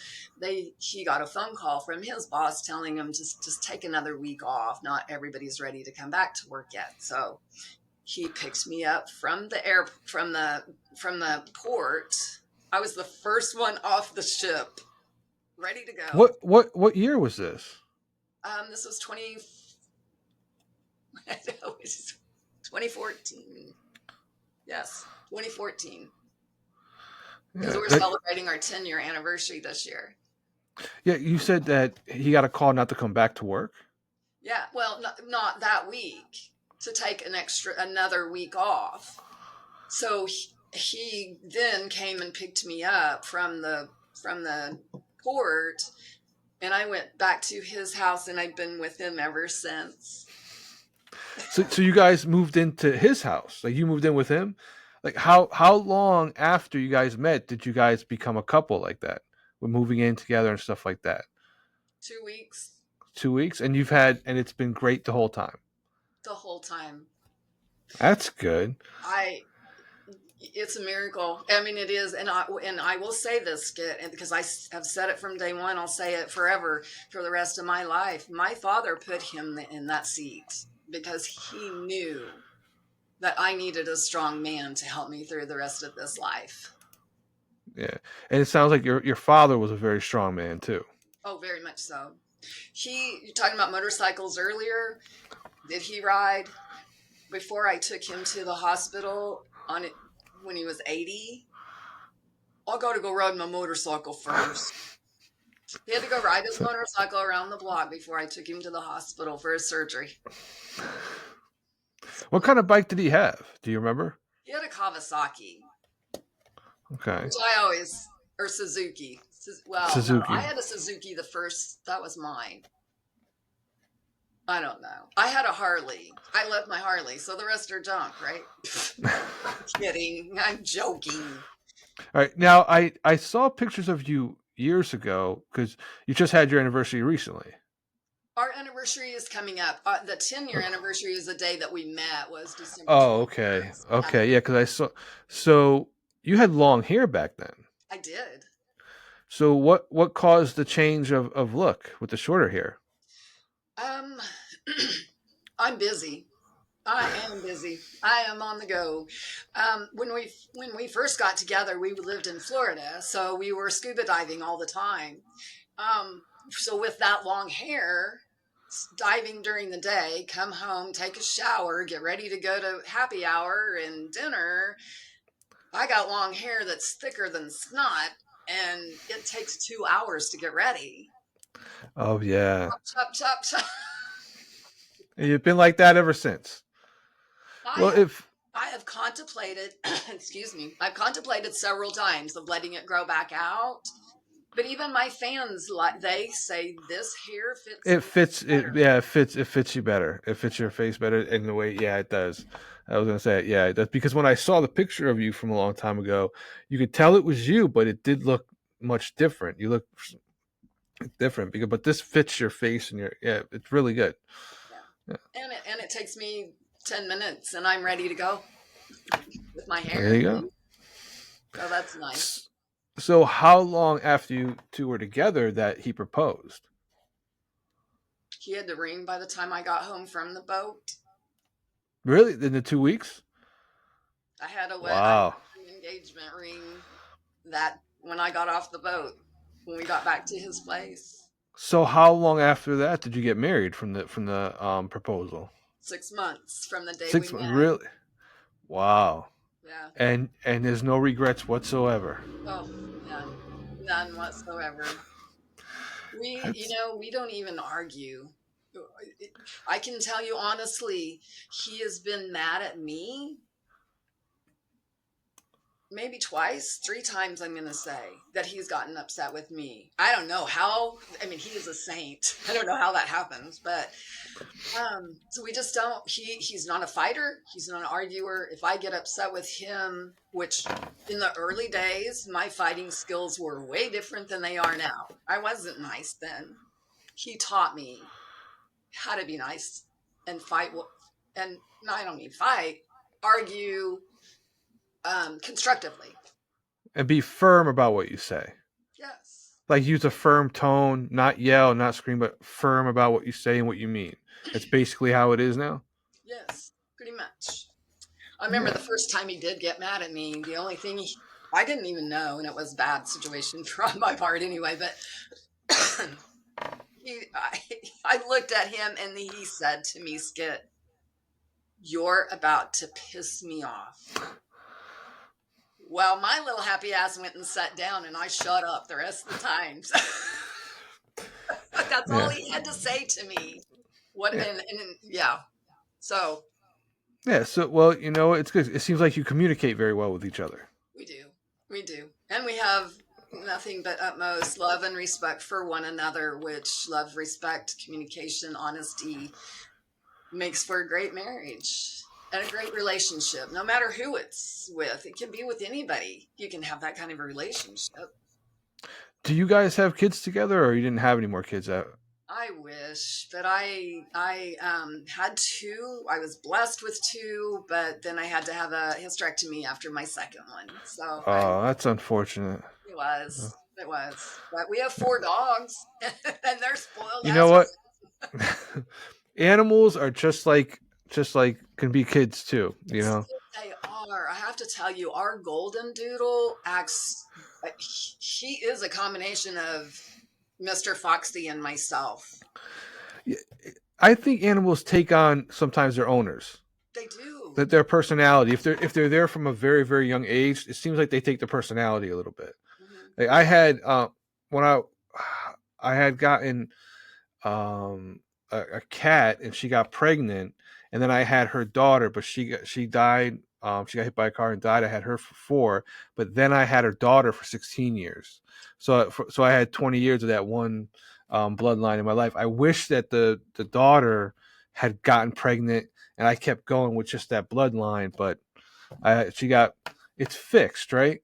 B: He got a phone call from his boss telling him just take another week off. Not everybody's ready to come back to work yet. So he picked me up from the port. I was the first one off the ship, ready to go.
A: What year was this?
B: This was It was 2014. Yes, 2014. Because
A: Yeah,
B: we're celebrating our 10-year anniversary this year.
A: yeah. You said that he got a call not to come back to work.
B: Yeah, well, not that week, to take another week off. So he then came and picked me up from the port, and I went back to his house, and I've been with him ever since.
A: So you guys moved into his house. Like you moved in with him. Like how long after you guys met did you guys become a couple like that? With moving in together and stuff like that.
B: 2 weeks
A: 2 weeks, and you've had, and it's been great the whole time.
B: the whole time.
A: That's good.
B: I It's a miracle. I mean, it is, and I will say this, Skit, and because I have said it from day one, I'll say it forever for the rest of my life. My father put him in that seat because he knew that I needed a strong man to help me through the rest of this life.
A: Yeah, and it sounds like your father was a very strong man too.
B: Oh, very much so. You're talking about motorcycles earlier. Did he ride before I took him to the hospital on it when he was 80? I got to go ride my motorcycle first. He had to go ride his
A: So,
B: motorcycle around the block before I took him to the hospital for his surgery.
A: what kind of bike did he have? Do you remember?
B: He had a Kawasaki,
A: Okay,
B: which I always, or Suzuki. Well, no, I
A: Suzuki.
B: had a Suzuki the first, that was mine. I don't know. I had a Harley. I left my Harley, so the rest are junk, right? Kidding. I'm joking.
A: All right, now I saw pictures of you years ago because you just had your anniversary recently.
B: Our anniversary is coming up. The 10-year anniversary is the day that we met, was December
A: Oh, okay,
B: 21st. Yeah,
A: okay, yeah, because I saw. So you had long hair back then.
B: I did.
A: So what caused the change of look with the shorter hair?
B: Um, I'm busy. I am busy. I am on the go. When we first got together, we lived in Florida, so we were scuba diving all the time. So with that long hair, diving during the day, come home, take a shower, get ready to go to happy hour and dinner. I got long hair that's thicker than snot, and it takes 2 hours to get ready.
A: Oh yeah,
B: Chop, chop, chop.
A: and you've been like that ever since.
B: I
A: Well,
B: have
A: if
B: I have contemplated, excuse me, I've contemplated several times of letting it grow back out. But even my fans, like, they say this hair fits
A: it
B: me
A: fits, it
B: better.
A: yeah, it fits you better. It fits your face better in the way. Yeah, it does. I was gonna say, yeah, that's because when I saw the picture of you from a long time ago, you could tell it was you, but it did look much different. You look different because, but this fits your face and your, yeah, it's really good.
B: Yeah.
A: Yeah,
B: And it takes me 10 minutes and I'm ready to go with my
A: there
B: hair.
A: you go.
B: So that's nice.
A: So how long after you two were together that he proposed?
B: He had the ring by the time I got home from the boat.
A: Really? In the 2 weeks?
B: I had
A: Wow.
B: an engagement ring that when I got off the boat, when we got back to his place.
A: So how long after that did you get married from the proposal?
B: 6 months from the day we
A: 6 months.
B: met.
A: Really? Wow.
B: Yeah.
A: And there's no regrets whatsoever.
B: Oh, none. None whatsoever.
A: That's
B: We don't even argue. I can tell you honestly, he has been mad at me maybe twice, 3 times, I'm going to say, that he's gotten upset with me. I don't know how. I mean, he is a saint. I don't know how that happens, but so we just don't. He's not a fighter. He's not an arguer. If I get upset with him, which in the early days, my fighting skills were way different than they are now. I wasn't nice then. He taught me how to be nice and fight. And no, I don't mean fight, argue constructively.
A: and be firm about what you say.
B: Yes.
A: Like use a firm tone, not yell, not scream, but firm about what you say and what you mean. That's basically how it is now.
B: Yes, pretty much. I remember the
A: Yeah.
B: first time he did get mad at me. The only thing I didn't even know, and it was a bad situation on my part anyway, but I looked at him and he said to me, Skit, You're about to piss me off. Well, my little happy ass went and sat down and I shut up the rest of the times. That's all
A: Yeah.
B: he had to say to me. What
A: Yeah.
B: and yeah. So
A: Yeah. So, well, it's good. It seems like you communicate very well with each other.
B: we do. We do. And we have nothing but utmost love and respect for one another, which love, respect, communication, honesty makes for a great marriage and a great relationship, no matter who it's with. It can be with anybody. You can have that kind of a relationship.
A: Do you guys have kids together, or you didn't have any more kids out?
B: I wish, but I had two. I was blessed with two, but then I had to have a hysterectomy after my second one. So I
A: Oh, that's unfortunate.
B: it
A: Uh,
B: was it was. But we have four dogs, and they're spoiled
A: You know
B: as
A: what? Animals are just like can be kids too.
B: they are. I have to tell you, our golden doodle acts. He is a combination of Mr. Foxy and myself.
A: Yeah, I think animals take on sometimes their owners,
B: They do.
A: that their personality. If they're there from a very very young age, it seems like they take their personality a little bit.
B: Hmm.
A: Like I had when I had gotten um a cat and she got pregnant, and then I had her daughter, but she died. She got hit by a car and died. I had her for 4, but then I had her daughter for 16 years. So I had 20 years of that one bloodline in my life. I wish that the daughter had gotten pregnant and I kept going with just that bloodline, but she got it's fixed, right?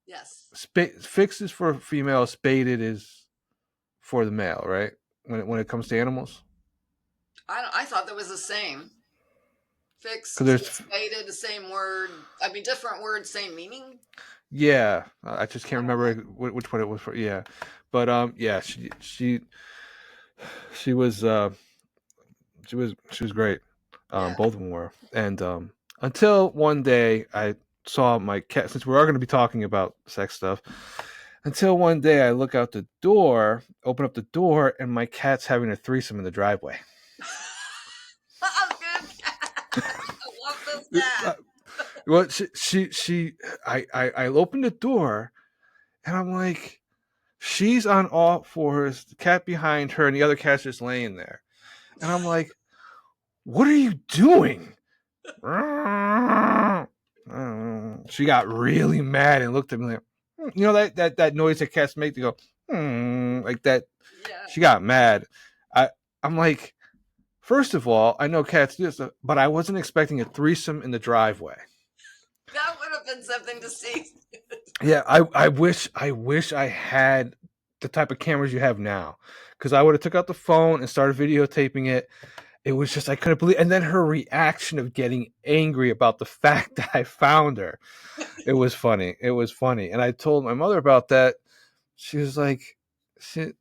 B: Yes.
A: Fixed is for female, spaded is for the male, right? When it comes to animals,
B: I thought that was the same.
A: because
B: Fixed,
A: there's
B: stated, the same word. I mean, different words, same meaning.
A: yeah, I just can't
B: I don't
A: remember
B: know.
A: which one it was for. Yeah, but yeah, she was she was great.
B: Yeah.
A: Both of them were, and until one day I saw my cat. Since we are going to be talking about sex stuff, until one day I look out the door, open up the door, and my cat's having a threesome in the driveway.
B: Oh, good cat. I love this cat.
A: Well, I opened the door, and I'm like, she's on all fours, the cat behind her, and the other cat's just laying there. And I'm like, what are you doing? She got really mad and looked at me like, that noise that cats make to go, like that.
B: Yeah.
A: She got mad. I'm like, first of all, I know cats do this, but I wasn't expecting a threesome in the driveway.
B: That would have been something to see.
A: Yeah, I wish I had the type of cameras you have now, because I would have took out the phone and started videotaping it. It was just I couldn't believe, and then her reaction of getting angry about the fact that I found her. It was funny. It was funny, and I told my mother about that. She was like, she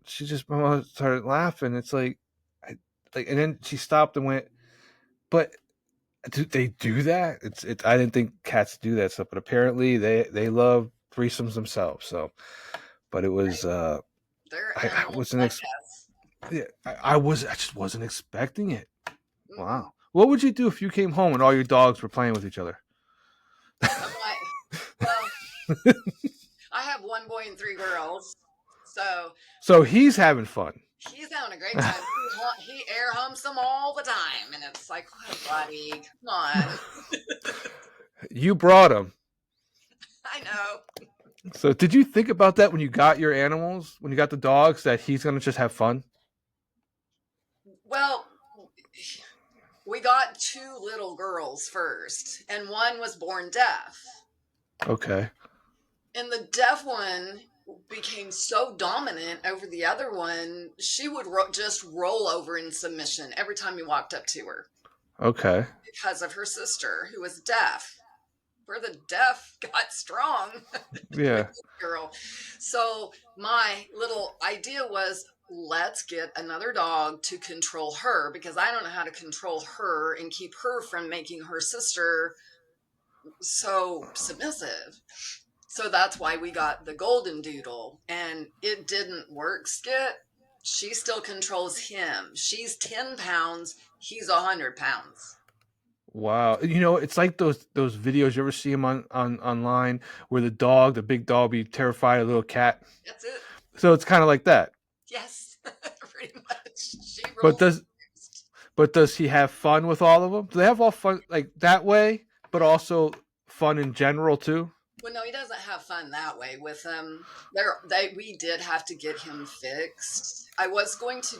A: she just my mother started laughing. It's like, and then she stopped and went, but do they do that? It's. I didn't think cats do that stuff, but apparently they love threesomes themselves. So, but it was
B: They're
A: I
B: animals
A: wasn't
B: like us.
A: yeah, I just wasn't expecting it.
B: Mm-mm.
A: Wow. What would you do if you came home and all your dogs were playing with each other?
B: I'm like, well, I have one boy and three girls, so
A: So he's having fun.
B: he's having a great time. He air humps them all the time, and it's like, oh, buddy, come on.
A: You brought him.
B: I know.
A: So did you think about that when you got your animals, when you got the dogs, that he's gonna just have fun?
B: Well, we got two little girls first, and one was born deaf.
A: Okay.
B: And the deaf one became so dominant over the other one, she would just roll over in submission every time you walked up to her
A: Okay.
B: because of her sister, who was deaf. Where the deaf got strong with
A: Yeah.
B: this girl. So my little idea was, let's get another dog to control her, because I don't know how to control her and keep her from making her sister so submissive. So that's why we got the golden doodle, and it didn't work, Skit. She still controls him. She's 10 pounds, he's 100 pounds.
A: Wow. You know, it's like those videos you ever see them on online where the big dog, be terrified of a little cat.
B: That's it.
A: So it's kind of like that.
B: Yes, pretty much. She
A: But
B: rules
A: does
B: the roost.
A: but does he have fun with all of them? Do they have all fun like that way, but also fun in general too?
B: Well, no, he doesn't have fun that way with them. We did have to get him fixed. I was going to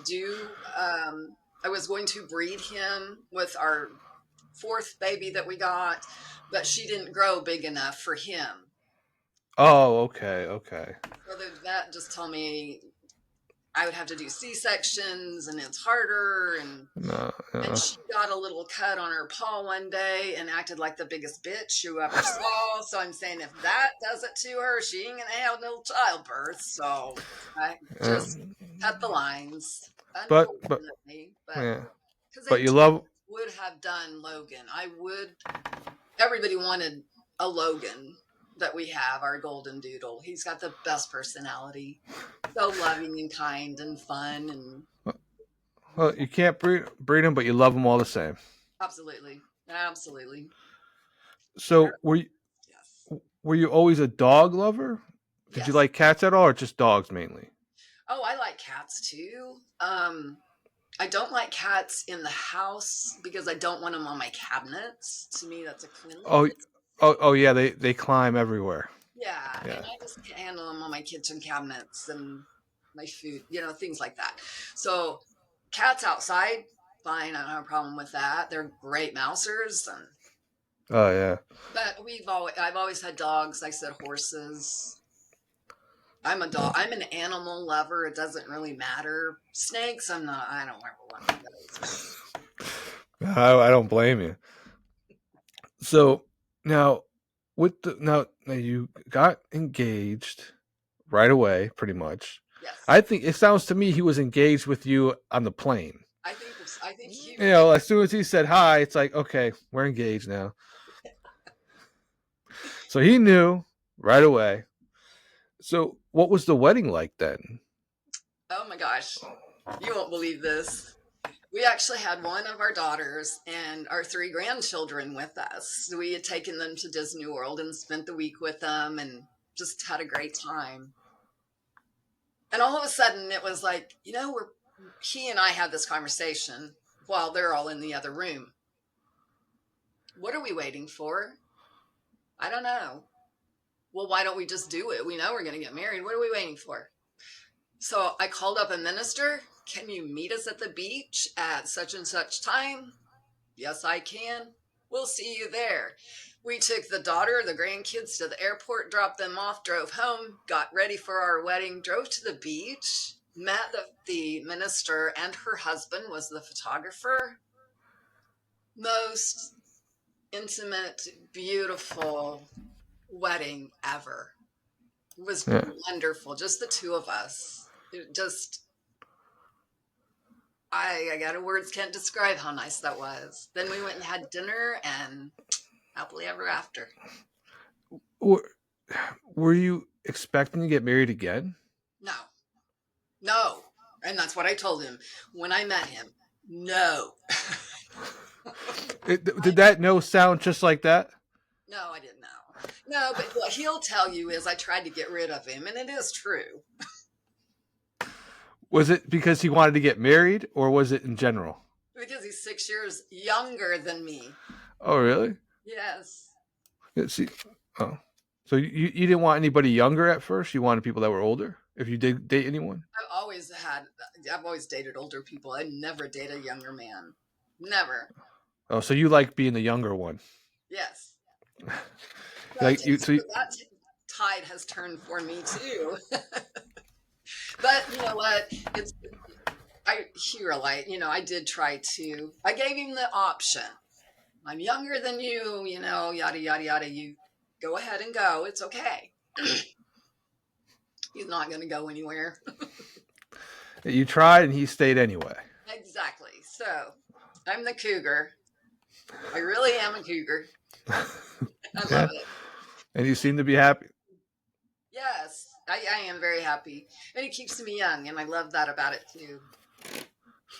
B: breed him with our fourth baby that we got, but she didn't grow big enough for him.
A: Oh, okay, okay.
B: So the vet just told me I would have to do C-sections and it's harder,
A: No,
B: and she got a little cut on her paw one day and acted like the biggest bitch you ever saw. So I'm saying if that does it to her, she ain't gonna have no childbirth. So I just
A: um,
B: cut the lines,
A: but
B: unfortunately. But
A: yeah,
B: because
A: but
B: they
A: you love.
B: would have done Logan, everybody wanted a Logan that we have, our golden doodle. He's got the best personality. So loving and kind and fun and
A: Well, you can't breed them, but you love them all the same.
B: absolutely. Absolutely.
A: So
B: Yes.
A: were you always a dog lover? Did you
B: Yes.
A: like cats at all, or just dogs mainly?
B: Oh, I like cats too. I don't like cats in the house because I don't want them on my cabinets. To me, that's a
A: Oh,
B: cleanliness
A: oh,
B: thing.
A: yeah. They climb everywhere.
B: Yeah, and
A: Yeah.
B: I just can't handle them on my kitchen cabinets and my food, things like that. So, cats outside, fine. I don't have a problem with that. They're great mousers,
A: Oh yeah.
B: but I've always had dogs. I said horses. I'm a
A: Uh,
B: dog. I'm an animal lover. It doesn't really matter. Snakes, I'm not. I don't ever want one of those.
A: I don't blame you. So now, now you got engaged right away, pretty much.
B: Yes,
A: I think it sounds to me he was engaged with you on the plane.
B: I think he.
A: You know, as soon as he said hi, it's like, okay, we're engaged now. So he knew right away. So what was the wedding like then?
B: Oh my gosh, you won't believe this. We actually had one of our daughters and our three grandchildren with us. We had taken them to Disney World and spent the week with them and just had a great time. And all of a sudden, it was like, he and I had this conversation while they're all in the other room. What are we waiting for? I don't know. Well, why don't we just do it? We know we're going to get married. What are we waiting for? So I called up a minister. Can you meet us at the beach at such and such time? Yes, I can. We'll see you there. We took the daughter, the grandkids to the airport, dropped them off, drove home, got ready for our wedding, drove to the beach, met the minister, and her husband was the photographer. Most intimate, beautiful wedding ever. It was
A: Yeah.
B: wonderful. Just the two of us. It just, I got words can't describe how nice that was. Then we went and had dinner and happily ever after.
A: Were, were you expecting to get married again?
B: No, no. And that's what I told him when I met him. No.
A: Did that no sound just like that?
B: No, I didn't know. No, but what he'll tell you is I tried to get rid of him, and it is true.
A: Was it because he wanted to get married, or was it in general?
B: Because he's 6 years younger than me.
A: Oh, really?
B: Yes.
A: Yeah, see, oh, so you didn't want anybody younger at first. You wanted people that were older. If you did date anyone.
B: I've always dated older people. I never date a younger man. Never.
A: Oh, so you like being the younger one.
B: Yes.
A: Like you. So
B: That tide has turned for me too. But you know what? You're right. I did try to. I gave him the option. I'm younger than you, yada, yada, yada. You go ahead and go. It's okay. He's not going to go anywhere.
A: you tried, and he stayed anyway.
B: Exactly. So I'm the cougar. I really am a cougar. I
A: Yeah,
B: love it.
A: and you seem to be happy.
B: Yes, I am very happy. And it keeps me young, and I love that about it too.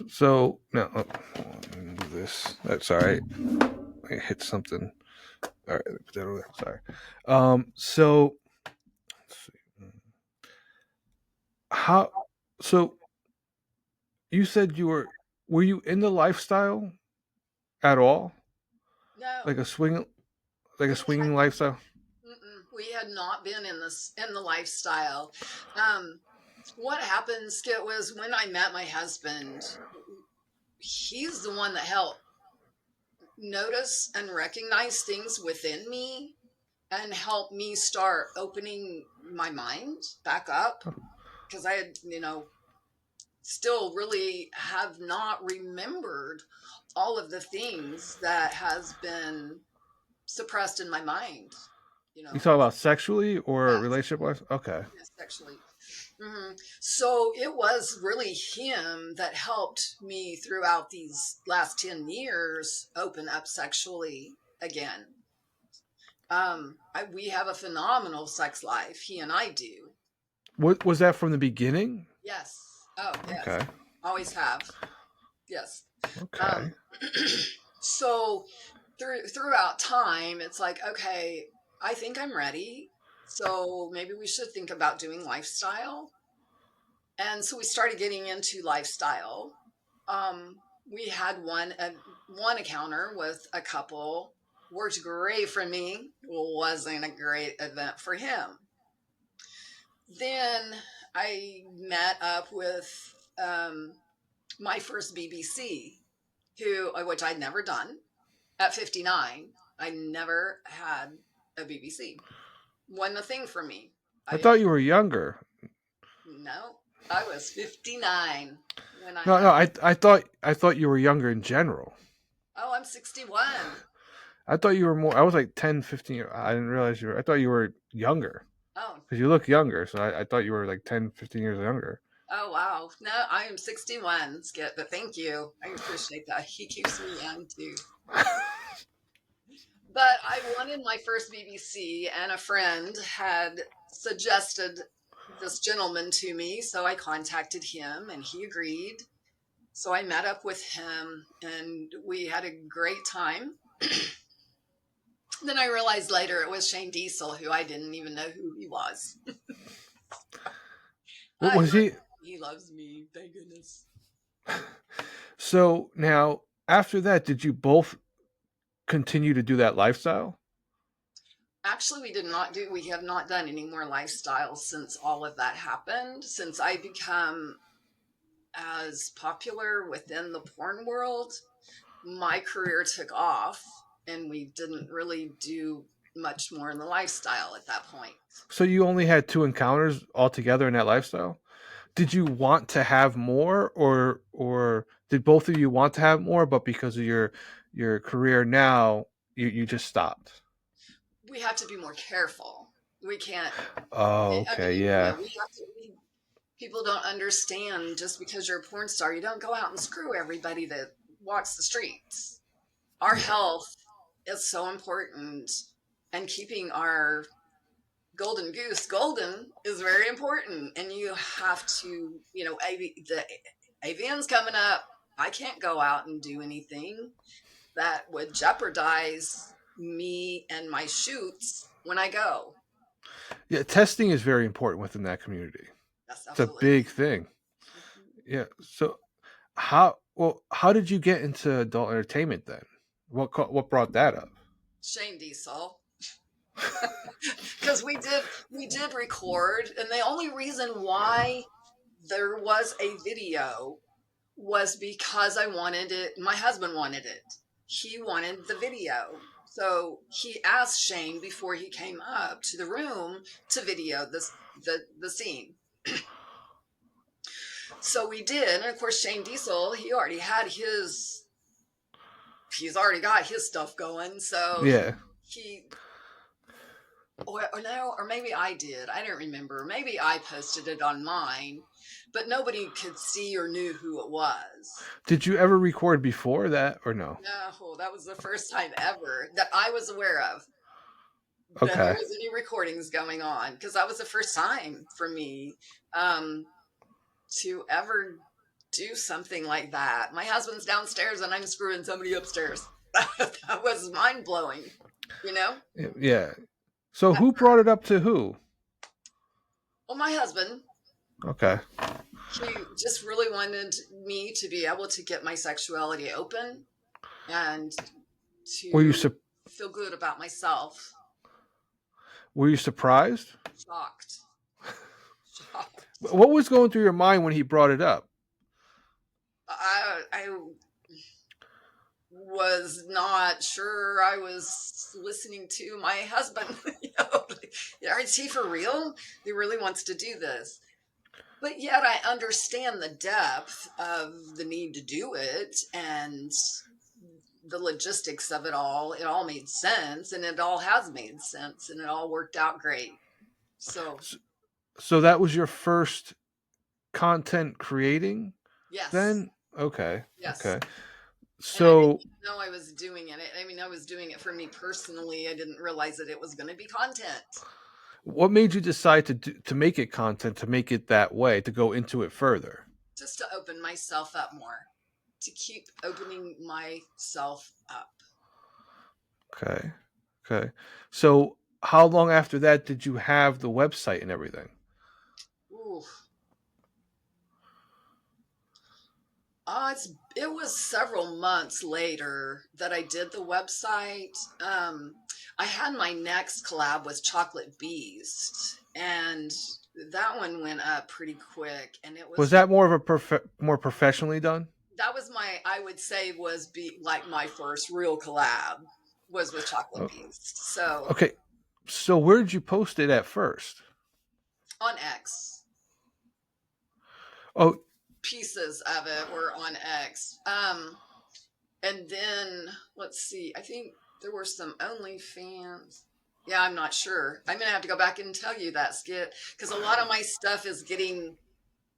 A: So no, let me move this. That's all right. I hit something. All right, put that over there. Sorry. So let's see. How? So you said you were you in the lifestyle at all? Like
B: No,
A: a swing, like a
B: we had
A: swinging lifestyle?
B: we had not been in the lifestyle. Um, what happened, Skit, was when I met my husband, he's the one that helped notice and recognize things within me and help me start opening my mind back up because I had, still really have not remembered all of the things that has been suppressed in my mind, you
A: You
B: know.
A: talk about sexually or
B: Yes,
A: relationship wise? Okay.
B: yes, sexually. So it was really him that helped me throughout these last 10 years open up sexually again. We have a phenomenal sex life. He and I do.
A: What was that from the beginning?
B: Yes. Oh, yes.
A: Okay.
B: Always have. Yes.
A: Okay.
B: Um, so throughout time, it's like, okay, I think I'm ready. So maybe we should think about doing lifestyle. And so we started getting into lifestyle. We had one encounter with a couple, worked great for me, wasn't a great event for him. Then I met up with um, my first BBC, which I'd never done. At 59, I never had a BBC. Wasn't a thing for me.
A: I
B: I
A: thought you were younger.
B: No, I was 59 when I
A: No,
B: had.
A: no, I thought you were younger in general.
B: Oh, I'm 61.
A: I thought you were more. I was like 10, 15. I didn't realize you were. I thought you were younger
B: Oh,
A: because you look younger. So I thought you were like 10, 15 years younger.
B: oh wow. No, I am 61, Skip, but thank you. I appreciate that. He keeps me young too. But I wanted my first BBC, and a friend had suggested this gentleman to me, so I contacted him and he agreed. So I met up with him and we had a great time. Then I realized later it was Shane Diesel, who I didn't even know who he was.
A: What
B: I
A: was he?
B: He loves me, thank goodness.
A: So now after that, did you both continue to do that lifestyle?
B: Actually, we have not done any more lifestyles since all of that happened. Since I become as popular within the porn world, my career took off and we didn't really do much more in the lifestyle at that point.
A: So you only had two encounters altogether in that lifestyle? Did you want to have more, or did both of you want to have more, but because of your career now, you just stopped?
B: We have to be more careful. We can't,
A: Oh,
B: I
A: okay,
B: mean,
A: yeah.
B: people don't understand just because you're a porn star, you don't go out and screw everybody that walks the streets. Our health is so important, and keeping our golden goose golden is very important. And you have to, the AVN's coming up. I can't go out and do anything that would jeopardize me and my shoots when I go.
A: Yeah, testing is very important within that community.
B: That's
A: It's a
B: absolutely.
A: big thing. Yeah. So how did you get into adult entertainment then? What brought that up?
B: Shane Diesel. Because we did record, and the only reason why there was a video was because I wanted it. My husband wanted it. He wanted the video. So he asked Shane before he came up to the room to video the scene. So we did, and of course Shane Diesel, he's already got his stuff going. So
A: Yeah.
B: he or no, or maybe I did. I don't remember. Maybe I posted it on mine, but nobody could see or knew who it was.
A: Did you ever record before that or no?
B: No, that was the first time ever that I was aware of that there
A: Okay.
B: was any recordings going on, because that was the first time for me um, to ever do something like that. My husband's downstairs and I'm screwing somebody upstairs. That was mind blowing, you know?
A: Yeah. So who brought it up to who?
B: Well, my husband,
A: Okay.
B: he just really wanted me to be able to get my sexuality open and
A: Were you
B: to
A: su-
B: feel good about myself.
A: were you surprised?
B: Shocked. Shocked.
A: What was going through your mind when he brought it up?
B: I was not sure I was listening to my husband. Like, is he for real? He really wants to do this. But yet I understand the depth of the need to do it and the logistics of it all. It all made sense and it all has made sense and it all worked out great. So,
A: So that was your first content creating
B: yes,
A: then? Okay.
B: yes.
A: Okay.
B: And I didn't
A: So
B: even know I was doing it. I mean, I was doing it for me personally. I didn't realize that it was going to be content.
A: what made you decide to make it content, to make it that way, to go into it further?
B: Just to open myself up more, to keep opening myself up.
A: Okay. Okay. So how long after that did you have the website and everything?
B: Ooh. It was several months later that I did the website. I had my next collab with Chocolate Beast, and that one went up pretty quick. And it
A: Was
B: was
A: that more of a more professionally done?
B: that was my I would say was be like my first real collab was with Chocolate
A: Oh,
B: Beast. So
A: okay. So where did you post it at first?
B: on X,
A: Oh,
B: pieces of it were on X. And then let's see, I think there were some OnlyFans. Yeah, I'm not sure. I'm gonna have to go back and tell you that, Skit, because a lot of my stuff is getting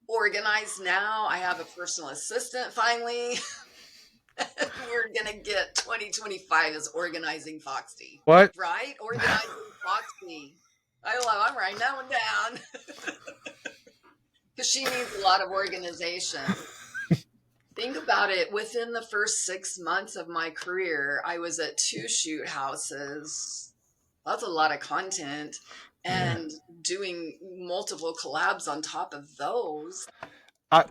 B: organized now. I have a personal assistant finally. We're gonna get 2025 is organizing Foxy,
A: what?
B: right? Organizing Foxy. I'm writing that one down because she needs a lot of organization. Think about it. Within the first 6 months of my career, I was at two shoot houses. That's a lot of content.
A: Yeah.
B: And doing multiple collabs on top of those.
A: I,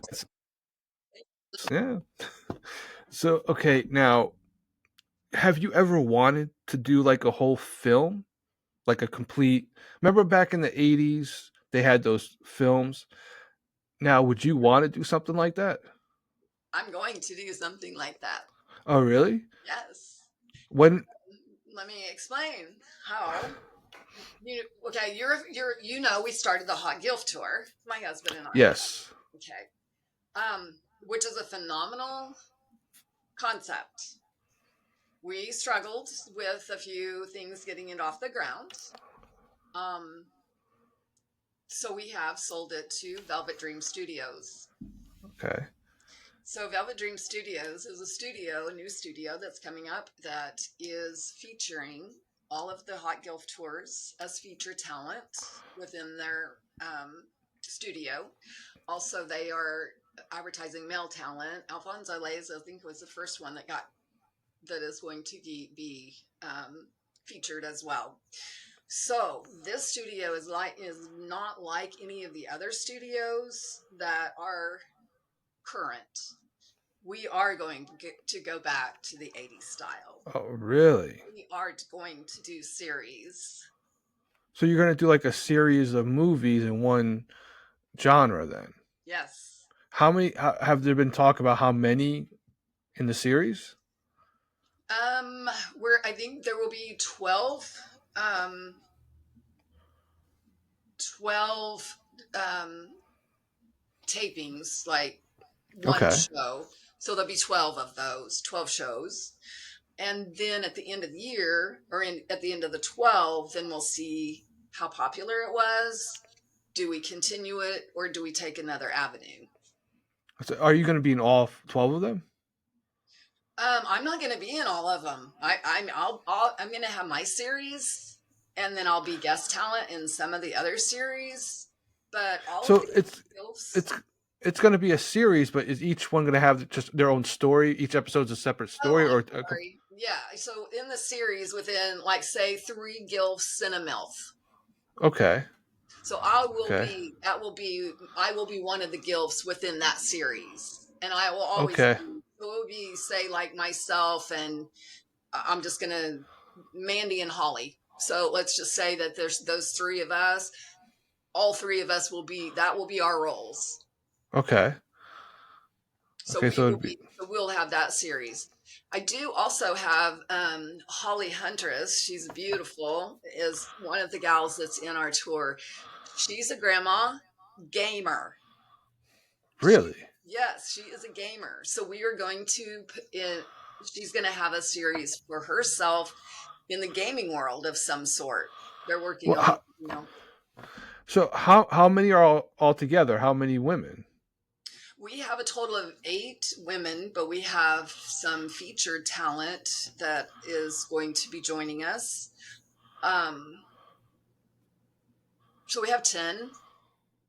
A: yeah. So okay, now have you ever wanted to do like a whole film, like a complete? Remember back in the '80s, they had those films. Now, would you want to do something like that?
B: I'm going to do something like that.
A: Oh, really?
B: Yes.
A: When?
B: Let me explain how. Okay, we started the Hot Gilf tour, my husband and I.
A: Yes.
B: Okay. Which is a phenomenal concept. We struggled with a few things getting it off the ground. Um, so we have sold it to Velvet Dream Studios.
A: Okay.
B: So Velvet Dream Studios is a new studio that's coming up that is featuring all of the Hot Gilf tours as feature talent within their studio. Also, they are advertising male talent. Alfonso Lays, I think, was the first one that is going to be featured as well. So this studio is not like any of the other studios that are current. We are going to go back to the 80s style.
A: Oh, really?
B: We aren't going to do series.
A: So you're gonna do like a series of movies in one genre then?
B: Yes.
A: How many have there been talk about how many in the series?
B: I think there will be um 12 tapings, like one
A: Okay.
B: show. So there'll be 12 of those, 12 shows. And then at the end of the year, at the end of the 12, then we'll see how popular it was. Do we continue it or do we take another avenue?
A: So are you gonna be in all 12 of them?
B: I'm not going to be in all of them. I'm going to have my series, and then I'll be guest talent in some of the other series. But all of
A: So
B: the gilfs.
A: it's it's gonna be a series, but is each one gonna have just their own story? Each episode's a separate
B: Oh,
A: story,
B: I'm
A: or
B: sorry. yeah. So in the series, within like say 3 gilfs and a milf.
A: Okay.
B: So
A: Okay.
B: I will be one of the gilfs within that series, and I will always
A: Okay.
B: be. So it will be say like myself, and I'm just gonna Mandy and Holly. So let's just say that there's those three of us. All three of us will be that will be our roles.
A: Okay.
B: So
A: Okay.
B: we
A: So
B: will
A: it'd be
B: be so we'll have that series. I do also have Holly Huntress. She's beautiful. Is one of the gals that's in our tour. She's a grandma gamer. She
A: really.
B: yes, she is a gamer. So we are going to she's going to have a series for herself in the gaming world of some sort. They're working
A: Well,
B: on, you know,
A: so how many are all together? How many women?
B: we have a total of 8 women, but we have some featured talent that is going to be joining us. Um, so we have 10.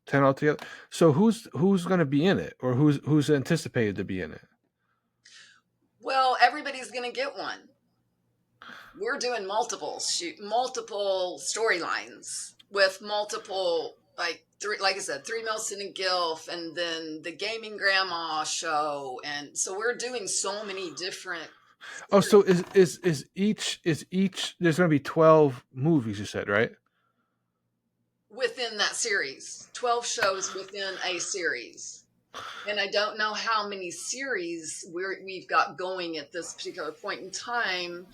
A: 10 altogether. So who's going to be in it, or who's anticipated to be in it?
B: Well, everybody's going to get one. We're doing multiple storylines with multiple like three, like I said, 3 milfs and a gilf, and then the gaming grandma show, and so we're doing so many different
A: Oh,
B: series
A: so is each there's going to be 12 movies, you said, right?
B: within that series. 12 shows within a series. And I don't know how many series we've got going at this particular point in time,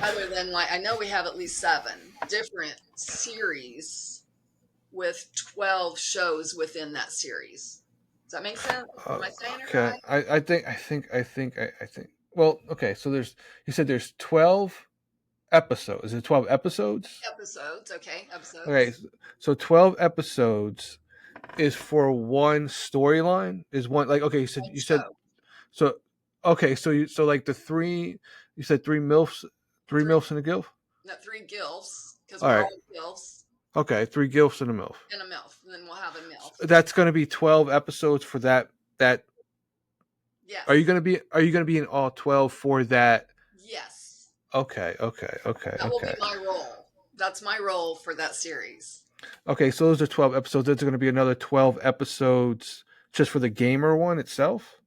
B: other than like I know we have at least 7 different series with 12 shows within that series. Does that make sense?
A: Uh,
B: Am I saying it
A: okay.
B: right?
A: I think. Well, okay. So you said there's 12 episodes. Is it 12 episodes?
B: Episodes, okay,
A: Okay.
B: episodes.
A: So 12 episodes is for one storyline. Is one like okay?
B: One
A: You said
B: show.
A: so. Okay. So like the three. You said three
B: Three,
A: milfs and a gilf.
B: no, 3 gilfs, because
A: All
B: we're
A: right.
B: all gilfs,
A: Okay. Three gilfs and a milf.
B: and a milf. And then we'll have a milf.
A: That's going to be 12 episodes for that.
B: Yes.
A: Are you going to be in all 12 for that?
B: Yes.
A: Okay. Okay. Okay.
B: That will
A: Okay.
B: be my role. That's my role for that series.
A: Okay. So those are 12 episodes. There's going to be another 12 episodes just for the gamer one itself.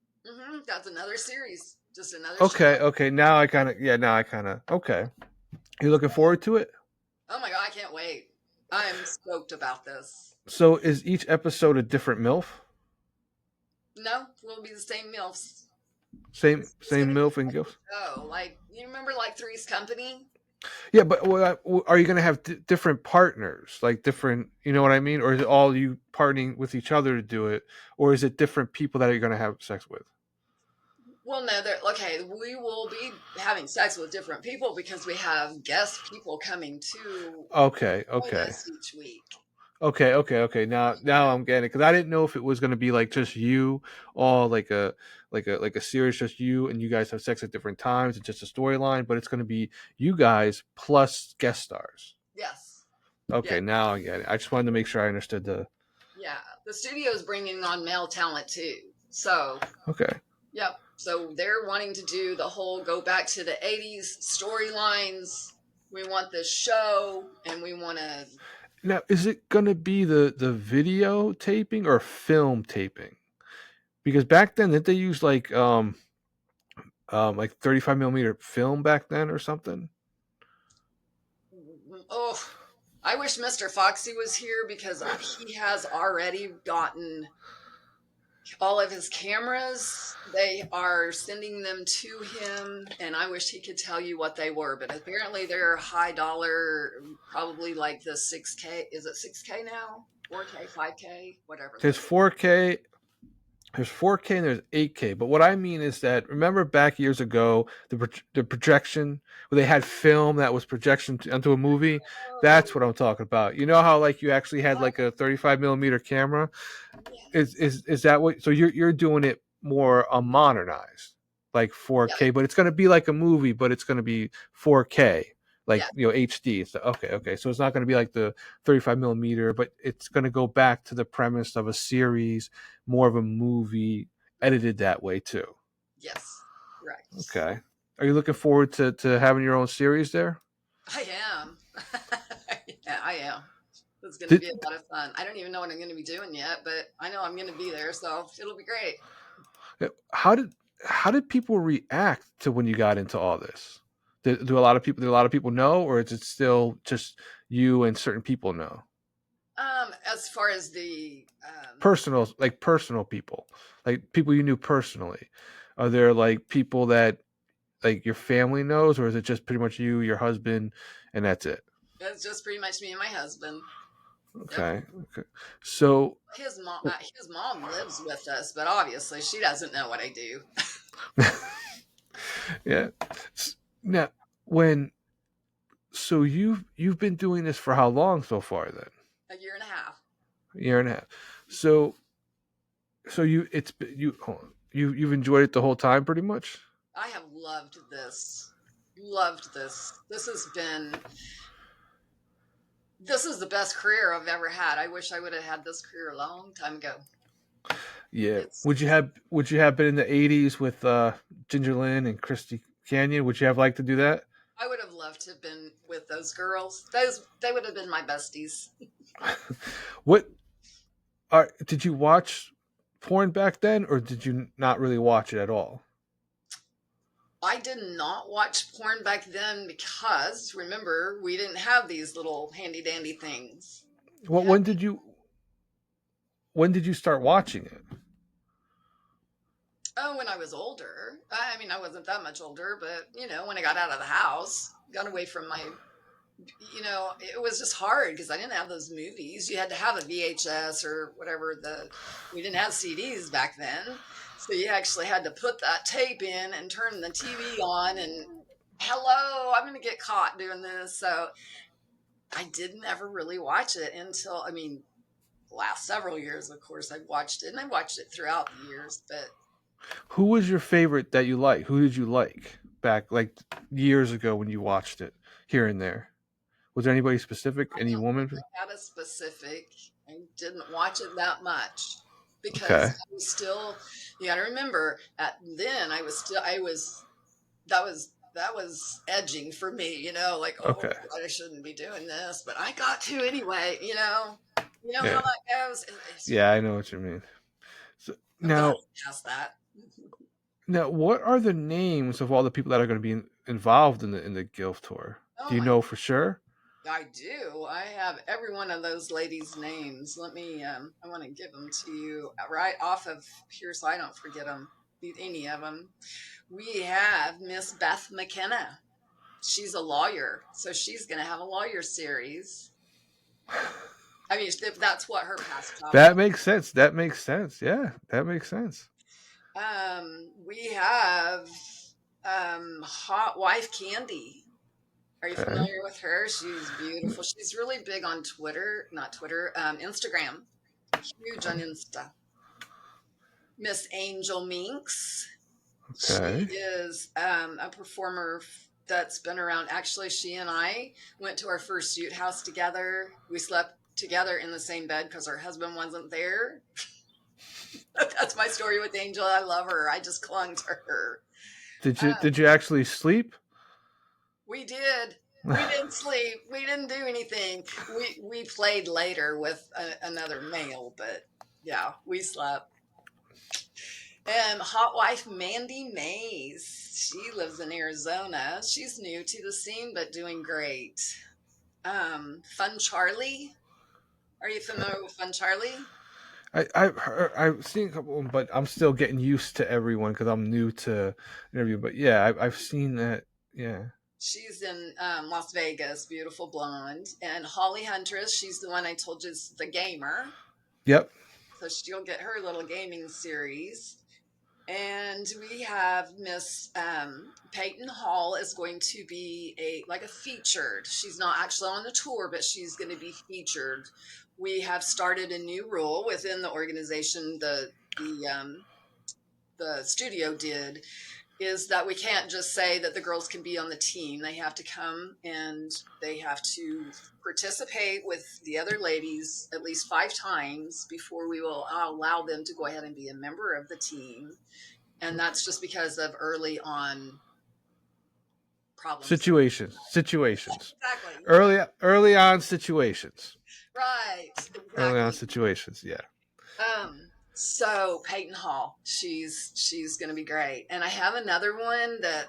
B: That's another series. Just another
A: Okay.
B: show.
A: Okay. Now I kind of yeah. Now I kind of okay. You looking forward to it?
B: Oh my God, I can't wait. I'm stoked about this.
A: So is each episode a different MILF?
B: No, we'll be the same MILFs. It's
A: Same
B: going to be
A: MILF and GILF?
B: like, you remember like Three's Company?
A: Yeah, but are you going to have different partners, like different, you know what I mean? Or is it all you partnering with each other to do it? Or is it different people that you're going to have sex with?
B: Well, no, okay, we will be having sex with different people because we have guest people coming to
A: Okay,
B: join
A: okay.
B: us each week.
A: Okay. Now I'm getting it because I didn't know if it was going to be like just you, all like a series, just you and you guys have sex at different times. It's just a storyline, but it's going to be you guys plus guest stars.
B: Yes. Yeah.
A: Okay, now I get it. I just wanted to make sure I understood the.
B: Yeah. The studio's bringing on male talent too. So,
A: Okay.
B: yep. So they're wanting to do the whole go back to the 80s storylines. We want this show and we want to.
A: Now, is it going to be the video taping or film taping? Because back then, did they use like 35 millimeter film back then or something?
B: Oh, I wish Mr. Foxy was here because he has already gotten all of his cameras. They are sending them to him, and I wish he could tell you what they were, but apparently they're high dollar, probably like the 6K. Is it 6K now? 4K, 5K, whatever
A: There's
B: those.
A: 4K, there's 4K and there's 8K. But what I mean is that remember back years ago the projection where they had film that was projection onto a movie.
B: Oh,
A: That's what I'm talking about. You know how like you actually had
B: I,
A: like a 35 millimeter camera. Is
B: yes.
A: is is that what? So you're doing it more modernized, like
B: Yeah.
A: 4K, but it's going to be like a movie, but it's going to be 4K, like
B: Yeah.
A: HD. So okay. So it's not going to be like the 35 millimeter, but it's going to go back to the premise of a series, more of a movie, edited that way too.
B: Yes. Right.
A: Okay. Are you looking forward to having your own series there?
B: I am. Yeah, I am. It's going to
A: Did
B: be a lot of fun. I don't even know what I'm going to be doing yet, but I know I'm going to be there, so it'll be great.
A: how did how did people react to when you got into all this? Do a lot of people know, or is it still just you and certain people know?
B: As far as the
A: Personal, like personal people, like people you knew personally. Are there like people that like your family knows, or is it just pretty much you, your husband, and that's it?
B: it's just pretty much me and my husband. Yep.
A: Okay, okay. So
B: His mom lives with us, but obviously she doesn't know what I do.
A: yeah. Now, when so you've been doing this for how long so far then?
B: A year and a half.
A: A year and a half. So you it's you hold on. You've enjoyed it the whole time pretty much?
B: I have loved this. Loved this. This is the best career I've ever had. I wish I would have had this career a long time ago.
A: Yeah.
B: It's
A: Would you have been in the 80s with Ginger Lynn and Christy Canyon? Would you have liked to do that?
B: I would have loved to have been with those girls. Those they would have been my besties.
A: What are did you watch porn back then, or did you not really watch it at all?
B: I did not watch porn back then because remember, we didn't have these little handy dandy things. You
A: What
B: had
A: when did you start watching it?
B: Oh, when I was older. I mean, I wasn't that much older, but when I got out of the house, got away from it was just hard because I didn't have those movies. You had to have a VHS or whatever we didn't have CDs back then. So you actually had to put that tape in and turn the TV on and hello, I'm going to get caught doing this. So I didn't ever really watch it until, I mean, the last several years, of course, I've watched it and I watched it throughout the years, but
A: Who was your favorite that you like? Who did you like back like years ago when you watched it here and there? Was there anybody specific?
B: I
A: Any
B: don't think
A: woman?
B: I had a specific. I didn't watch it that much because
A: Okay.
B: I was still. You got to remember, at then I was still. I was that was edging for me. Like oh,
A: Okay.
B: I shouldn't be doing this, but I got to anyway. You know how
A: Yeah.
B: that goes.
A: Yeah, I know what you mean. So,
B: I'm glad
A: now,
B: I passed that.
A: what are the names of all the people that are going to be involved in the Guild tour? Do
B: Oh
A: you
B: my!
A: know for sure?
B: I do. I have every one of those ladies' names. Let me. I want to give them to you right off of here, so I don't forget them. Any of them. We have Miss Beth McKenna. She's a lawyer, so she's going to have a lawyer series. I mean, if that's what her past job was.
A: That makes sense. That makes sense. Yeah, that makes sense.
B: We have Hot Wife Candy. Are you
A: Okay.
B: familiar with her? She's beautiful. She's really big on Twitter, not Twitter, Instagram. Huge on
A: Okay.
B: Insta. Miss Angel Minks. She
A: Okay.
B: is a performer that's been around. Actually, she and I went to our first shoot house together. We slept together in the same bed because her husband wasn't there. That's my story with Angel. I love her. I just clung to her.
A: Did you actually sleep?
B: We did. We didn't sleep. We didn't do anything. We played later with another male, but yeah, we slept. Hot wife Mandy Mays. She lives in Arizona. She's new to the scene, but doing great. Fun Charlie. Are you familiar with Fun Charlie?
A: I've seen a couple of them, but I'm still getting used to everyone because I'm new to interview. But yeah, I've seen that. Yeah.
B: She's in Las Vegas, beautiful blonde. And Holly Huntress, she's the one I told you is the gamer.
A: Yep.
B: So she'll get her little gaming series. And we have Miss Peyton Hall is going to be a featured. She's not actually on the tour, but she's going to be featured. We have started a new rule within the organization. The studio did is that we can't just say that the girls can be on the team. They have to come and they have to participate with the other ladies at least 5 times before we will allow them to go ahead and be a member of the team. And that's just because of early on problems.
A: Situations.
B: Exactly.
A: Early on situations.
B: Right.
A: Early on
B: Exactly.
A: situations. Yeah.
B: So Peyton Hall, she's gonna be great. And I have another one that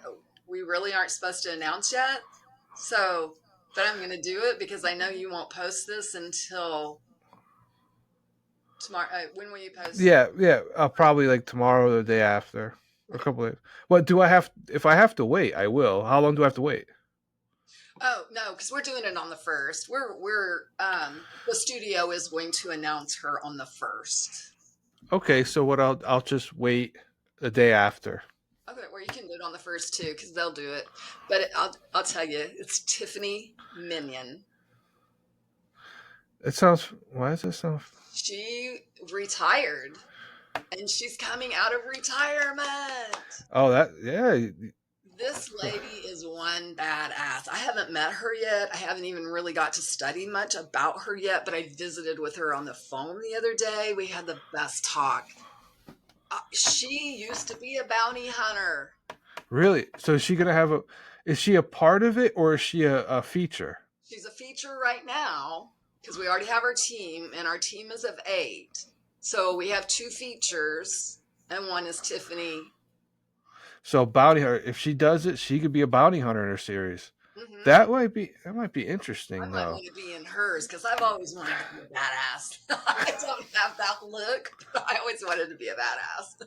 B: we really aren't supposed to announce yet. So, but I'm gonna do it because I know you won't post this until tomorrow. When will you post?
A: Yeah, yeah. Probably like tomorrow or the day after, or a
B: Okay.
A: couple of. What do I have? If I have to wait, I will. How long do I have to wait?
B: Oh no, because we're doing it on the first. We're the studio is going to announce her on the first.
A: Okay, so what? I'll just wait the day after.
B: Okay, well you can do it on the first too, because they'll do it. But I'll tell you, it's Tiffany Minion.
A: It sounds. Why does it sound?
B: She retired and she's coming out of retirement.
A: Oh, that yeah.
B: This lady is one badass. I haven't met her yet. I haven't even really got to study much about her yet, but I visited with her on the phone the other day. We had the best talk. She used to be a bounty hunter.
A: Really? So is she gonna have a? Is she a part of it or is she a feature?
B: She's a feature right now because we already have our team, and our team is of 8. So we have 2 features, and one is Tiffany.
A: So bounty hunter. If she does it, she could be a bounty hunter in her series.
B: Hmm.
A: That might be
B: I
A: interesting
B: might
A: though.
B: want to be in hers because I've always wanted to be a badass. I don't have that look, but I always wanted to be a badass.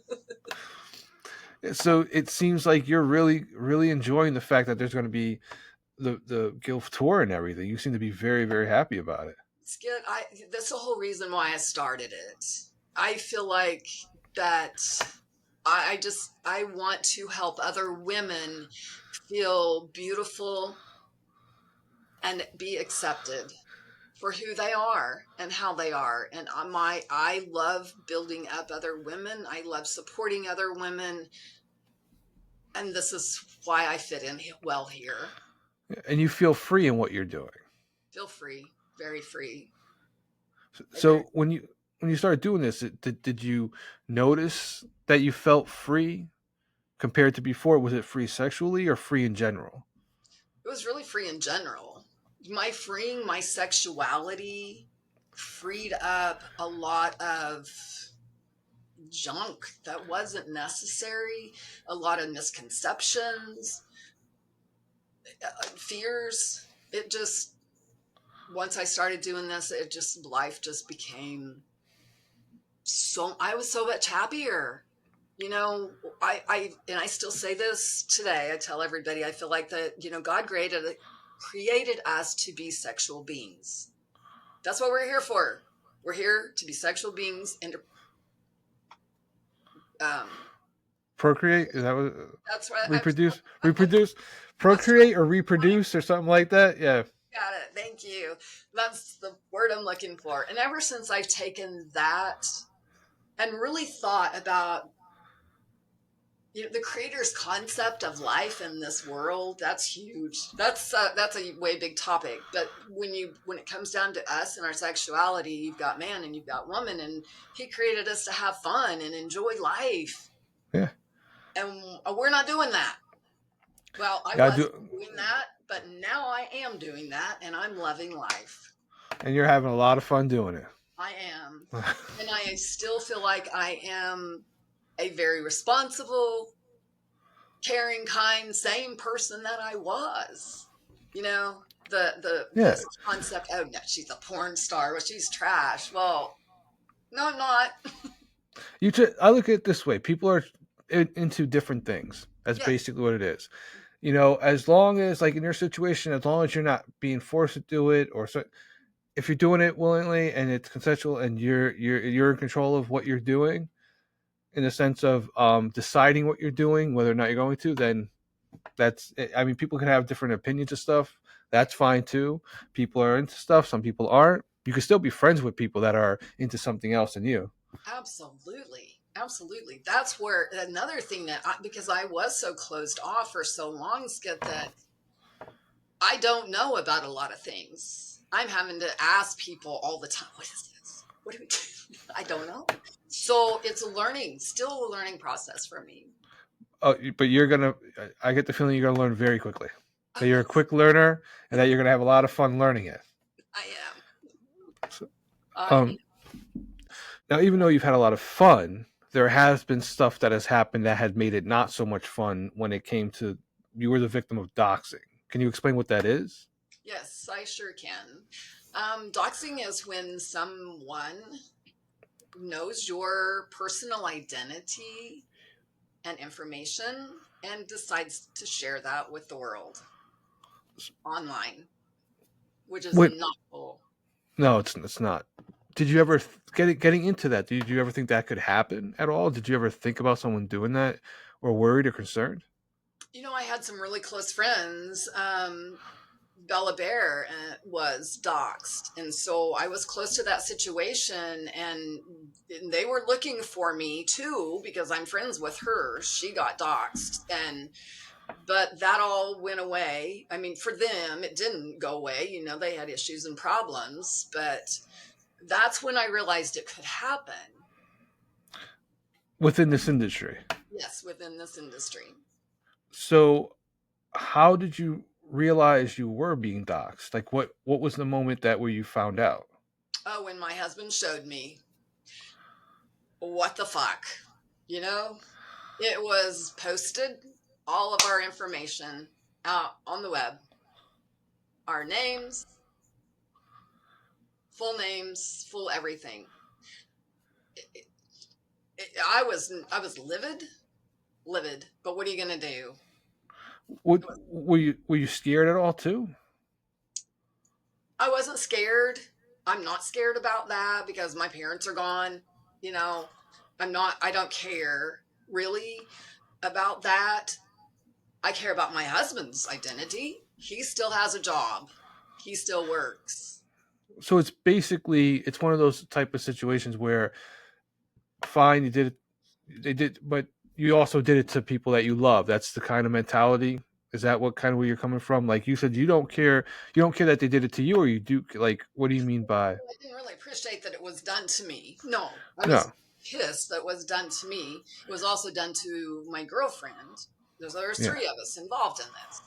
A: So it seems like you're really enjoying the fact that there's going to be the guild tour and everything. You seem to be very happy about it.
B: Skid, that's the whole reason why I started it. I feel like that I want to help other women feel beautiful and be accepted for who they are and how they are. And I love building up other women. I love supporting other women, and this is why I fit in well here.
A: And you feel free in what you're doing.
B: Feel free, very free. Very,
A: So when you started doing this, did you notice that you felt free compared to before? Was it free sexually or free in general?
B: it was really free in general. My freeing my sexuality freed up a lot of junk that wasn't necessary, a lot of misconceptions, fears. It just, once I started doing this, it just, life just became so, I was so much happier. You know, and I still say this today. I tell everybody, I feel like that, God created us to be sexual beings. That's what we're here for. We're here to be sexual beings and um,
A: Procreate? Is that what
B: that's what I'm
A: reproduce,
B: that's
A: procreate or reproduce or something like that? Yeah.
B: got it. Thank you. That's the word I'm looking for. And ever since I've taken that and really thought about, the creator's concept of life in this world, that's huge. That's a way big topic. But when it comes down to us and our sexuality, you've got man and you've got woman, and he created us to have fun and enjoy life.
A: Yeah.
B: And we're not doing that. Well, I
A: Gotta
B: wasn't
A: do
B: doing that, but now I am doing that, and I'm loving life.
A: and you're having a lot of fun doing it.
B: I am. And I still feel like I am a very responsible, caring, kind, same person that I was. You know,
A: Yeah.
B: this concept, oh no, she's a porn star, well, she's trash. Well, no, I'm not.
A: I look at it this way: people are into different things. That's
B: Yes.
A: basically what it is. As long as, like in your situation, as long as you're not being forced to do it, or so, if you're doing it willingly and it's consensual and you're in control of what you're doing, in the sense of deciding what you're doing, whether or not you're going to, then that's. I mean, people can have different opinions of stuff. That's fine too. People are into stuff. Some people aren't. You can still be friends with people that are into something else than you.
B: Absolutely. Absolutely. That's where another thing because I was so closed off for so long, Skip, that I don't know about a lot of things. I'm having to ask people all the time, what is this? What do we do? I don't know. So it's still a learning process for me.
A: Oh, but you're gonna. I get the feeling you're gonna learn very quickly. that you're a quick learner, and that you're gonna have a lot of fun learning it.
B: I am.
A: So,
B: I
A: um, now, even though you've had a lot of fun, there has been stuff that has happened that had made it not so much fun when it came to you were the victim of doxing. Can you explain what that is?
B: Yes, I sure can. Doxing is when someone knows your personal identity and information and decides to share that with the world online, which is
A: Wait,
B: not cool.
A: no, it's not. Did you ever getting into that? Did you ever think that could happen at all? Did you ever think about someone doing that, or worried or concerned?
B: You know, I had some really close friends. Bella Bear was doxxed. And so I was close to that situation, and they were looking for me too because I'm friends with her. She got doxxed. But that all went away. I mean, for them, it didn't go away. You know, they had issues and problems, but that's when I realized it could happen.
A: Within this industry.
B: Yes, within this industry.
A: So, how did you realize you were being doxxed? Like, what was the moment that where you found out?
B: Oh, when my husband showed me, what the fuck? You know, it was posted, all of our information out on the web, our names, full everything. It, I was livid. But what are you gonna do?
A: Were you scared at all too?
B: I wasn't scared. I'm not scared about that because my parents are gone. You know, I don't care really about that. I care about my husband's identity. He still has a job, he still works.
A: So it's basically it's one of those type of situations where fine you did it, they did, but you also did it to people that you love. That's the kind of mentality. Is that what kind of where you're coming from? Like you said, you don't care that they did it to you, or you do. Like, what do you mean by
B: I didn't really appreciate that it was done to me. No, I was
A: no?
B: pissed that it was done to me. It was also done to my girlfriend. There's
A: Yeah.
B: three of us involved in this.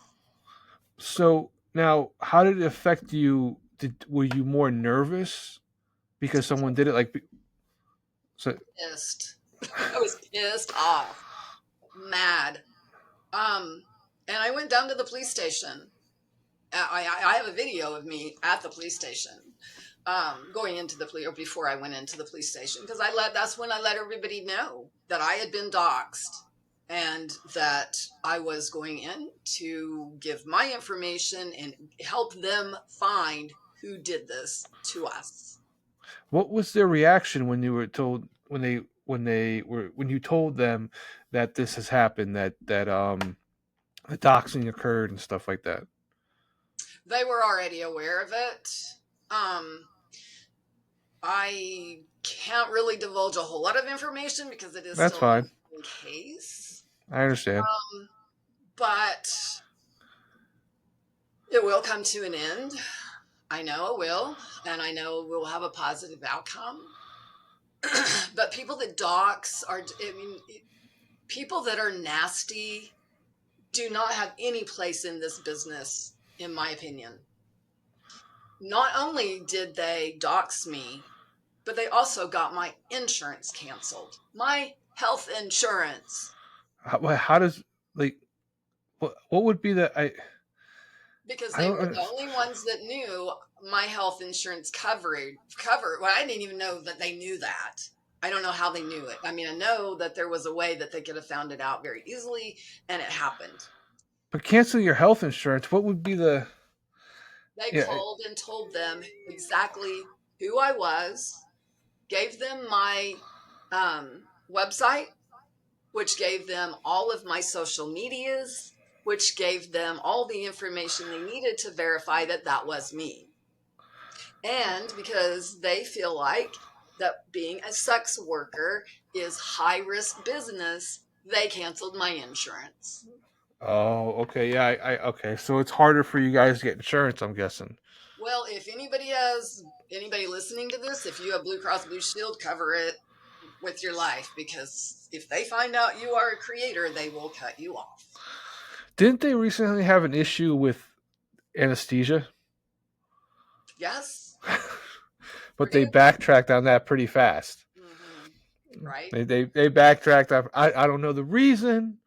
A: So now, how did it affect you? Were you more nervous because someone did it? So
B: Pissed. I was pissed off, mad. Um, and I went down to the police station. I have a video of me at the police station, going into the police, or before I went into the police station, because that's when I let everybody know that I had been doxxed and that I was going in to give my information and help them find who did this to us.
A: what was their reaction when you were told when you told them that this has happened, that the doxing occurred and stuff like that?
B: They were already aware of it. Um, I can't really divulge a whole lot of information because it is
A: That's
B: still
A: fine.
B: in case.
A: I understand.
B: But it will come to an end. I know it will, and I know we'll have a positive outcome. But people that dox are, I mean, people that are nasty do not have any place in this business, in my opinion. Not only did they dox me, but they also got my insurance canceled. My health insurance.
A: How does like what would be the
B: Because
A: I
B: they
A: don't
B: were the
A: understand.
B: only ones that knew my health insurance cover. Well, I didn't even know that they knew that. I don't know how they knew it. I mean, I know that there was a way that they could have found it out very easily, and it happened.
A: But canceling your health insurance, what would be the
B: They
A: yeah?
B: called and told them exactly who I was, gave them my website, which gave them all of my social medias, which gave them all the information they needed to verify that that was me. And because they feel like that being a sex worker is high risk business, they canceled my insurance.
A: Oh, okay, yeah, okay. So it's harder for you guys to get insurance, I'm guessing.
B: Well, if anybody listening to this, if you have Blue Cross Blue Shield, cover it with your life, because if they find out you are a creator, they will cut you off.
A: Didn't they recently have an issue with anesthesia?
B: Yes,
A: But they
B: forget.
A: backtracked on that pretty fast.
B: Hmm. Right,
A: They backtracked. I don't know the reason,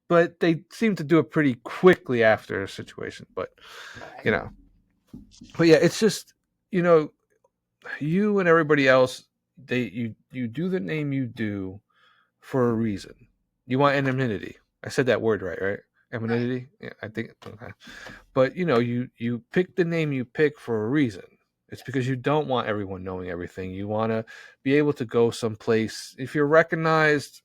A: but they seem to do it pretty quickly after a situation. But you
B: right.
A: know, but yeah, it's just you know you and everybody else. You do the name you do for a reason. You want anonymity. I said that word right, right?
B: Right.
A: Anonymity. Yeah, I think. Okay. But you pick the name you pick for a reason. It's
B: Yes.
A: because you don't want everyone knowing everything. You want to be able to go someplace. If you're recognized,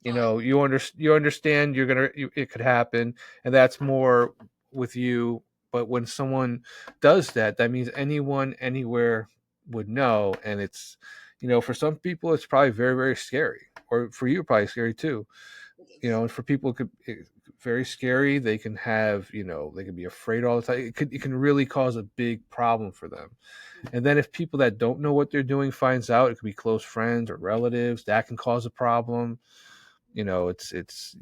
B: Fine.
A: you understand it could happen, and that's more with you. But when someone does that, that means anyone anywhere would know, and it's for some people it's probably very very scary, or for you probably scary too.
B: It is.
A: And for people very scary. They can have they can be afraid all the time. It can really cause a big problem for them. And then if people that don't know what they're doing finds out, it could be close friends or relatives, that can cause a problem. It's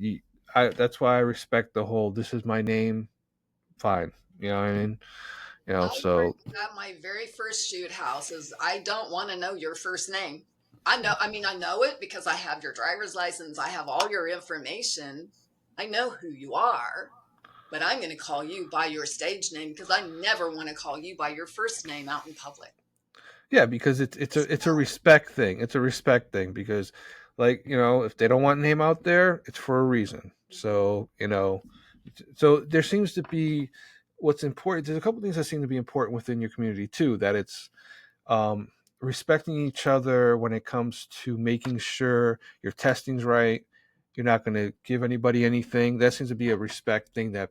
A: that's why I respect the whole "this is my name" fine. You know what I mean?
B: I
A: So
B: learned at my very first shoot house is I don't want to know your first name. I know, I mean, I know it because I have your driver's license. I have all your information. I know who you are, but I'm going to call you by your stage name because I never want to call you by your first name out in public.
A: yeah, because it's a
B: No.
A: respect thing. It's a respect thing because, like if they don't want name out there, it's for a reason.
B: Mhm.
A: So there seems to be what's important. There's a couple things that seem to be important within your community too. That it's um, respecting each other when it comes to making sure your testing's right. You're not going to give anybody anything. That seems to be a respect thing that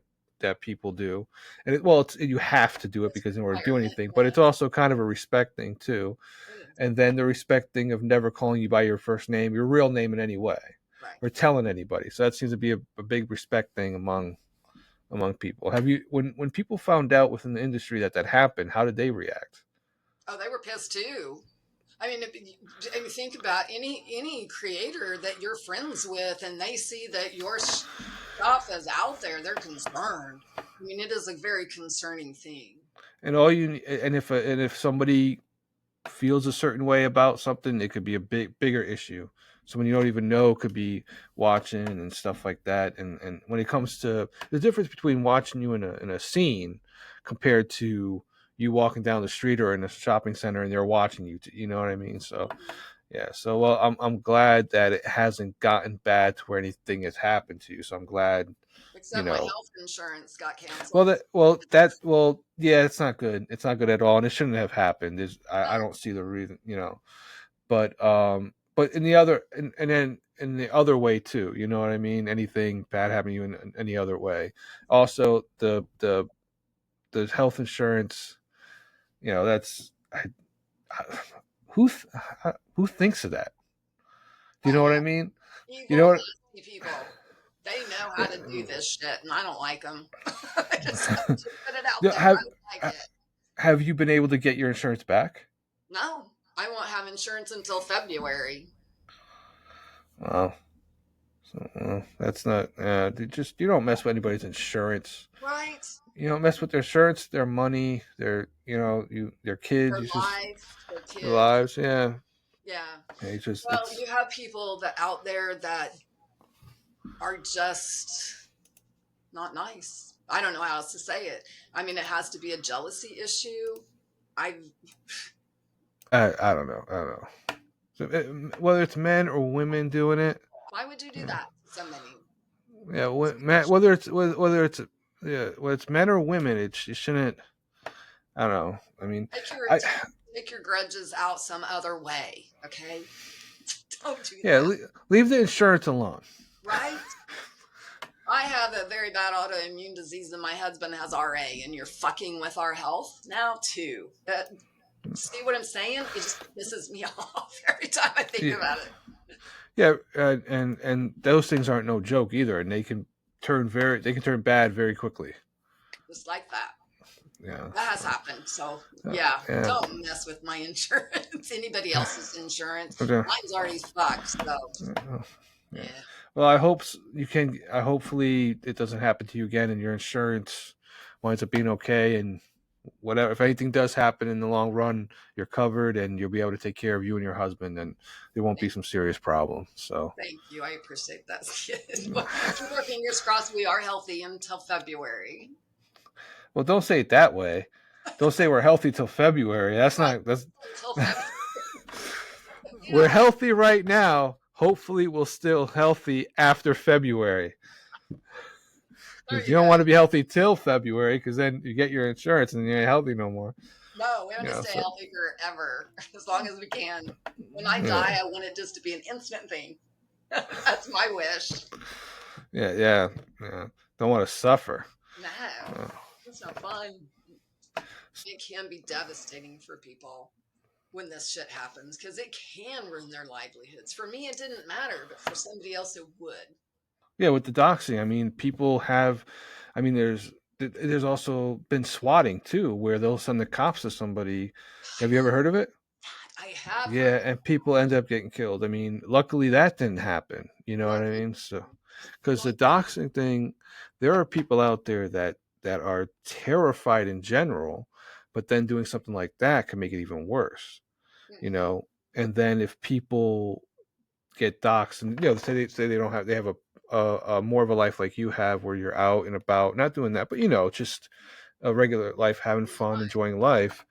A: people do, and you have to do it
B: It's
A: because in order to do
B: requirement.
A: anything. But it's
B: Yes,
A: also kind of a respect thing too,
B: it is.
A: and then the respect thing of never calling you by your first name, your real name in any way,
B: Right.
A: or telling anybody. So that seems to be a big respect thing among people. Have you when people found out within the industry that happened? How did they react?
B: Oh, they were pissed too. I mean, if you think about any creator that you're friends with, and they see that your stuff is out there, they're concerned. I mean, it is a very concerning thing.
A: And if somebody feels a certain way about something, it could be a bigger issue. Someone you don't even know could be watching and stuff like that. And when it comes to the difference between watching you in a scene compared to you walking down the street or in a shopping center and they're watching you, you know what I mean? So
B: Mhm.
A: yeah. So well, I'm glad that it hasn't gotten bad to where anything has happened to you. So I'm glad you
B: Except my
A: know
B: health insurance got
A: well,
B: canceled.
A: yeah, it's not good. It's not good at all, and it shouldn't have happened. I
B: No,
A: don't see the reason. But in the other, and then in the other way too, you know what I mean. Anything bad happening to you in any other way. Also, the health insurance, that's who th- who thinks of that. Do you know what I mean? You know
B: evil,
A: what?
B: nasty people. They know how to do
A: Yeah.
B: this shit, and I don't like them. I just have to put it out
A: Yeah,
B: there. I don't like it.
A: have you been able to get your insurance back?
B: No, I won't have insurance until February.
A: Wow. So, that's not. You don't mess with anybody's insurance.
B: Right?
A: You don't mess with their insurance, their money, their kids.
B: Their
A: You just
B: life, their
A: their
B: kids.
A: lives. Yeah.
B: Yeah.
A: Yeah,
B: Well, you have people that out there that are just not nice. I don't know how else to say it. I mean, it has to be a jealousy issue. I
A: I don't know. I don't know. So, whether it's men or women doing it,
B: Why would you do
A: yeah,
B: that to somebody?
A: yeah. Whether it's men or women, it shouldn't. I don't know. I mean,
B: Take your
A: I
B: take your grudges out some other way, okay? Don't do
A: yeah.
B: that.
A: Leave the insurance alone.
B: Right? I have a very bad autoimmune disease, and my husband has RA, and you're fucking with our health now too. See what I'm saying? It just pisses me off every time I think
A: Yeah,
B: about it.
A: yeah, and those things aren't no joke either, and they can turn bad very quickly.
B: Just like that.
A: Yeah,
B: That has
A: so,
B: happened. So yeah,
A: yeah,
B: don't mess with my insurance. Anybody else's insurance.
A: okay,
B: Mine's already fucked. So
A: yeah.
B: yeah.
A: Well, I hope you can. I hopefully it doesn't happen to you again, and your insurance winds up being okay. And whatever, if anything does happen in the long run, you're covered, and you'll be able to take care of you and your husband, and there won't be
B: Thank,
A: some serious problems. So,
B: thank you. I appreciate that. Keep our fingers crossed we are healthy until February.
A: well, don't say it that way. Don't say we're healthy till February. That's
B: Well,
A: not. That's
B: until February, you
A: we're
B: know.
A: healthy right now. Hopefully, we'll still healthy after February.
B: There
A: Because you
B: you
A: don't
B: go.
A: want to be healthy till February, because then you get your insurance and you ain't healthy no more.
B: No, we want
A: You
B: to
A: know,
B: stay
A: so
B: healthy forever, as long as we can. When I
A: yeah,
B: die, I want it just to be an instant thing. That's my wish.
A: yeah. Don't want to suffer.
B: No,
A: Uh,
B: it's not fun. It can be devastating for people when this shit happens because it can ruin their livelihoods. For me, it didn't matter, but for somebody else, it would.
A: yeah, with the doxing, I mean, people have. I mean, there's also been swatting too, where they'll send the cops to somebody. Have you ever heard of it?
B: I have heard
A: Yeah,
B: of
A: and people end up getting killed. I mean, luckily that didn't happen. You know what I
B: lucky,
A: mean? So, because the
B: lucky.
A: doxing thing, there are people out there that are terrified in general, but then doing something like that can make it even worse. You
B: Mm-hmm.
A: know, and then if people get doxxed and say they don't have they have a more of a life like you have where you're out and about, not doing that, but just a regular life, having fun, enjoying life,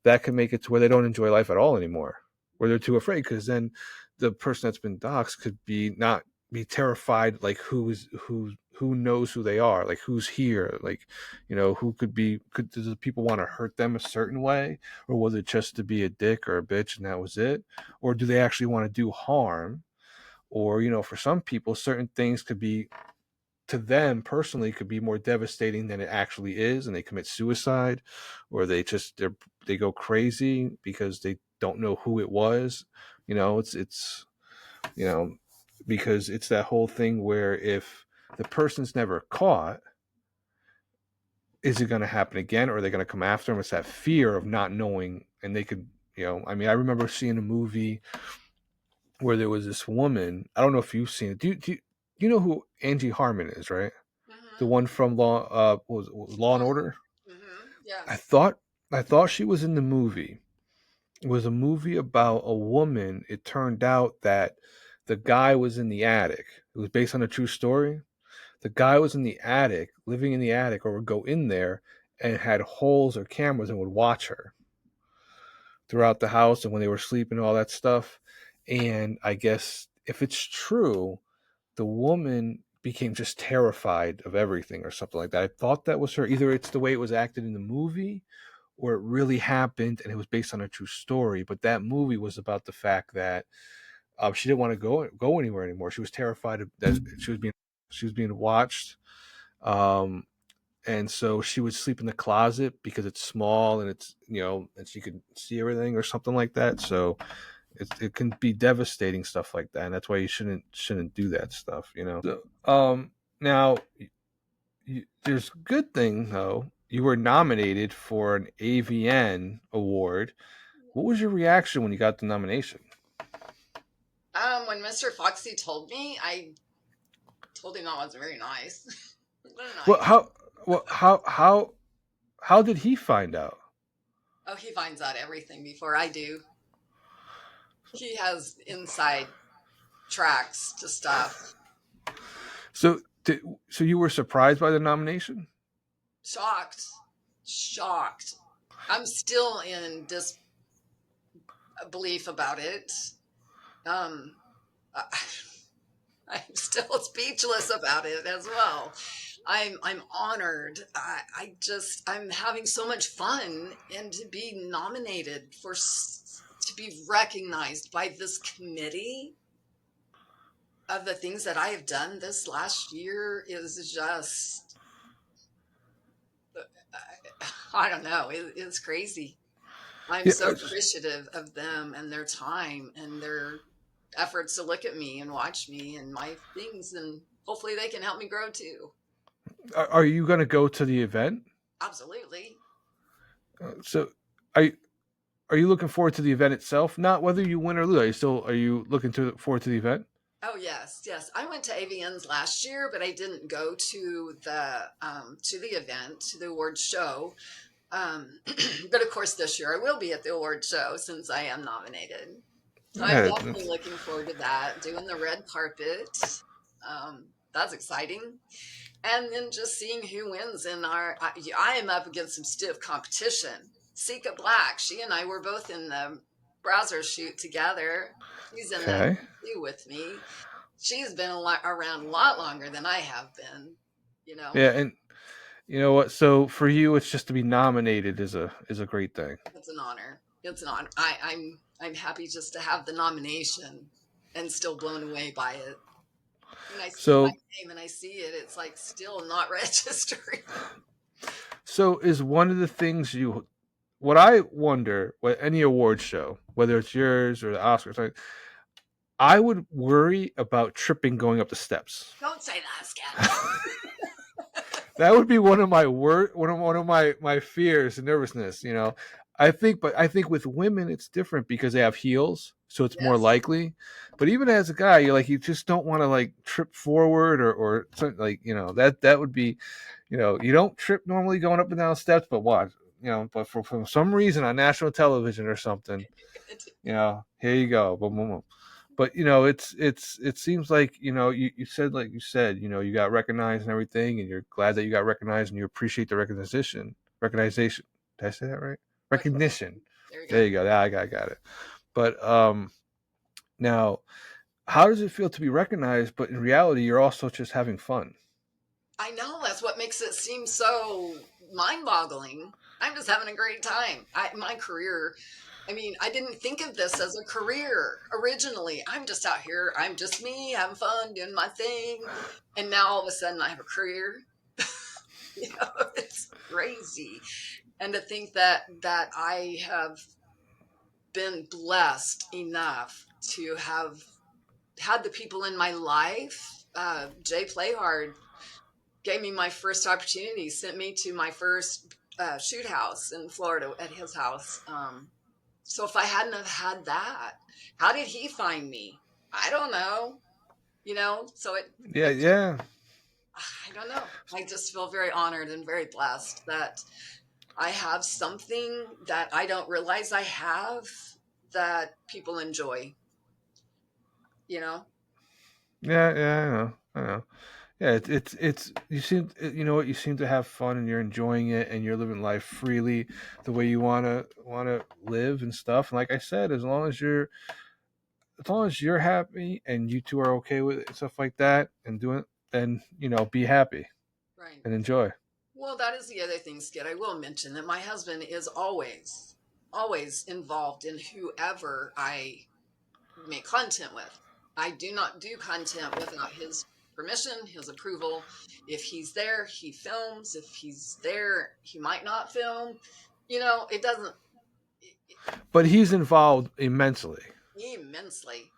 A: that can make it to where they don't enjoy life at all anymore, where they're too afraid, because then the person that's been doxxed could be not be terrified, like who knows who they are, like who's here, like who could does the people want to hurt them a certain way, or was it just to be a dick or a bitch and that was it, or do they actually want to do harm, or for some people certain things could be, to them personally, could be more devastating than it actually is, and they commit suicide, or they go crazy because they don't know who it was. It's you know because it's that whole thing where if the person's never caught, is it going to happen again, or are they going to come after them? It's that fear of not knowing, and they could, I mean, I remember seeing a movie where there was this woman. I don't know if you've seen it. Do you know who Angie Harmon is, right? The
B: Mm-hmm.
A: one from was Law and Order.
B: Mm-hmm.
A: I
B: Yes.
A: thought I thought she was in the movie. It was a movie about a woman. It turned out that the guy was in the attic. It was based on a true story. The guy was in the attic, living in the attic, or would go in there and had holes or cameras and would watch her throughout the house and when they were sleeping, all that stuff. And I guess if it's true, the woman became just terrified of everything or something like that. I thought that was her. Either it's the way it was acted in the movie, or it really happened and it was based on a true story. But that movie was about the fact that she didn't want to go anywhere anymore. She was terrified of that she was being watched. Um, and so she would sleep in the closet because it's small and it's and she could see everything or something like that. So it can be devastating, stuff like that, and that's why you shouldn't do that stuff. So, now there's good thing though. You were nominated for an AVN award. What was your reaction when you got the nomination?
B: When Mr. Foxy told me, I told him that wasn't very nice. What
A: Well,
B: nice.
A: how did he find out?
B: Oh, he finds out everything before I do. He has inside tracks to stuff.
A: So so you were surprised by the nomination?
B: Shocked. Shocked. I'm still in disbelief about it. Um, I'm still speechless about it as well. I'm honored. I'm having so much fun, and to be nominated to be recognized by this committee of the things that I have done this last year is just, I don't know, it's crazy. I'm
A: Yeah.
B: so appreciative of them and their time and their efforts to look at me and watch me and my things, and hopefully they can help me grow too.
A: Are you going to go to the event?
B: Absolutely.
A: So are are you looking forward to the event itself? Not whether you win or lose. Are you looking forward to the event?
B: Oh yes, yes. I went to AVN's last year, but I didn't go to the event, to the award show. But of course, this year I will be at the award show since I am nominated. So I'm
A: Yeah,
B: definitely looking forward to that. Doing the red carpet, that's exciting. And then just seeing who wins in I am up against some stiff competition. Sika Black, she and I were both in the browser shoot together. She's in that
A: okay.
B: too with me. She's been around a lot longer than I have been, you know.
A: Yeah, and you know what? So for you, it's just to be nominated is a great thing.
B: It's an honor. It's an honor. I'm happy just to have the nomination and still blown away by it. When I see my
A: So
B: name and I see it, it's like still not registering.
A: so is one of the things you what I wonder what any award show, whether it's yours or the Oscars, like, I would worry about tripping going up the steps.
B: Don't say that, Sketch.
A: That would be one of my one of my fears and nervousness. You know, but I think with women it's different because they have heels, so it's more
B: Yes,
A: likely. But even as a guy, you're like you just don't want to like trip forward or something like that would be, you don't trip normally going up and down steps, but what but for some reason on national television or something, here you go, boom, boom, boom. But it seems like you said like you said you got recognized and everything, and you're glad that you got recognized and you appreciate the recognition. Did I say that right?
B: recognition.
A: Recognition.
B: There you go.
A: There you go. Yeah, I got it. But now, how does it feel to be recognized? But in reality, you're also just having fun.
B: I know that's what makes it seem so mind-boggling. I'm just having a great time. My career, I mean, I didn't think of this as a career originally. I'm just out here. I'm just me, having fun, doing my thing, and now all of a sudden I have a career. It's crazy. And to think that I have been blessed enough to have had the people in my life. Jay Playhard gave me my first opportunity, sent me to my first shoot house in Florida at his house. So if I hadn't have had that, how did he find me? I don't know. So
A: Yeah, yeah.
B: I don't know. I just feel very honored and very blessed that I have something that I don't realize I have that people enjoy, you know?
A: Yeah, yeah. I know. Yeah, it's you know what, you seem to have fun and you're enjoying it and you're living life freely the way you wanna live and stuff. And like I said, as long as you're happy and you two are okay with it and stuff like that and doing, then be happy
B: Right.
A: and enjoy.
B: Well, that is the other thing, Skid. I will mention that my husband is always, always involved in whoever I make content with. I do not do content without his permission, his approval. If he's there, he films. If he's there, he might not film. It doesn't
A: But he's involved immensely.
B: immensely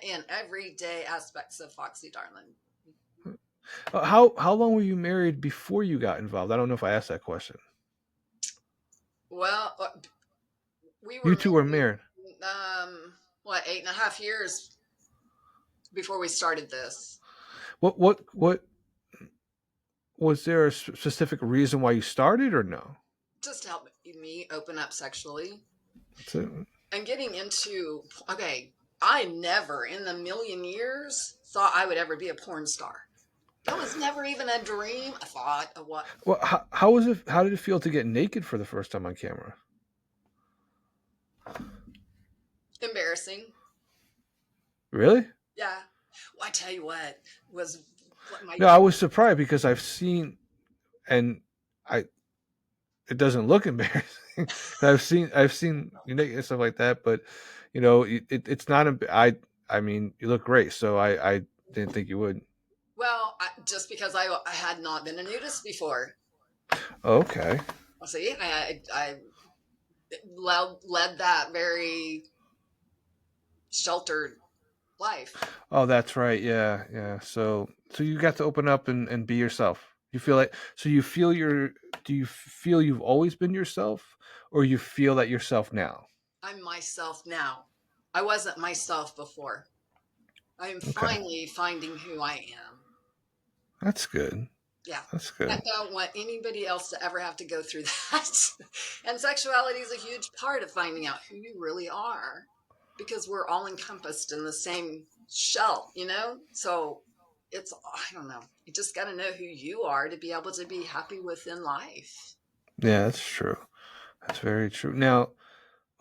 B: in everyday aspects of Foxy Darlin.
A: How long were you married before you got involved? I don't know if I asked that question.
B: Well, we were
A: You two were
B: married,
A: married.
B: what, 8.5 years before we started this.
A: What was there a specific reason why you started or no?
B: Just to help me open up sexually
A: That's it.
B: and getting into, okay, I never in the million years thought I would ever be a porn star. That was never even a dream, a thought, of what.
A: Well, how was it? How did it feel to get naked for the first time on camera?
B: Embarrassing.
A: Really?
B: Yeah. Well, I tell you was what my
A: No, I was surprised because I've seen, and I it doesn't look embarrassing. I've seen you naked and stuff like that, but it's not. I mean, you look great, so I didn't think you would.
B: well, just because I had not been a nudist before.
A: Okay.
B: See, I led that very sheltered life.
A: Oh, that's right. Yeah, yeah. So you got to open up and be yourself. You feel like so you feel your do you feel you've always been yourself or you feel that yourself now?
B: I'm myself now. I wasn't myself before. I am
A: Okay.
B: finally finding who I am.
A: That's good.
B: Yeah.
A: That's
B: I
A: good.
B: don't want anybody else to ever have to go through that. And sexuality is a huge part of finding out who you really are because we're all encompassed in the same shell, you know? So it's, I don't know. You just got to know who you are to be able to be happy within life.
A: Yeah, that's true. That's very true. Now,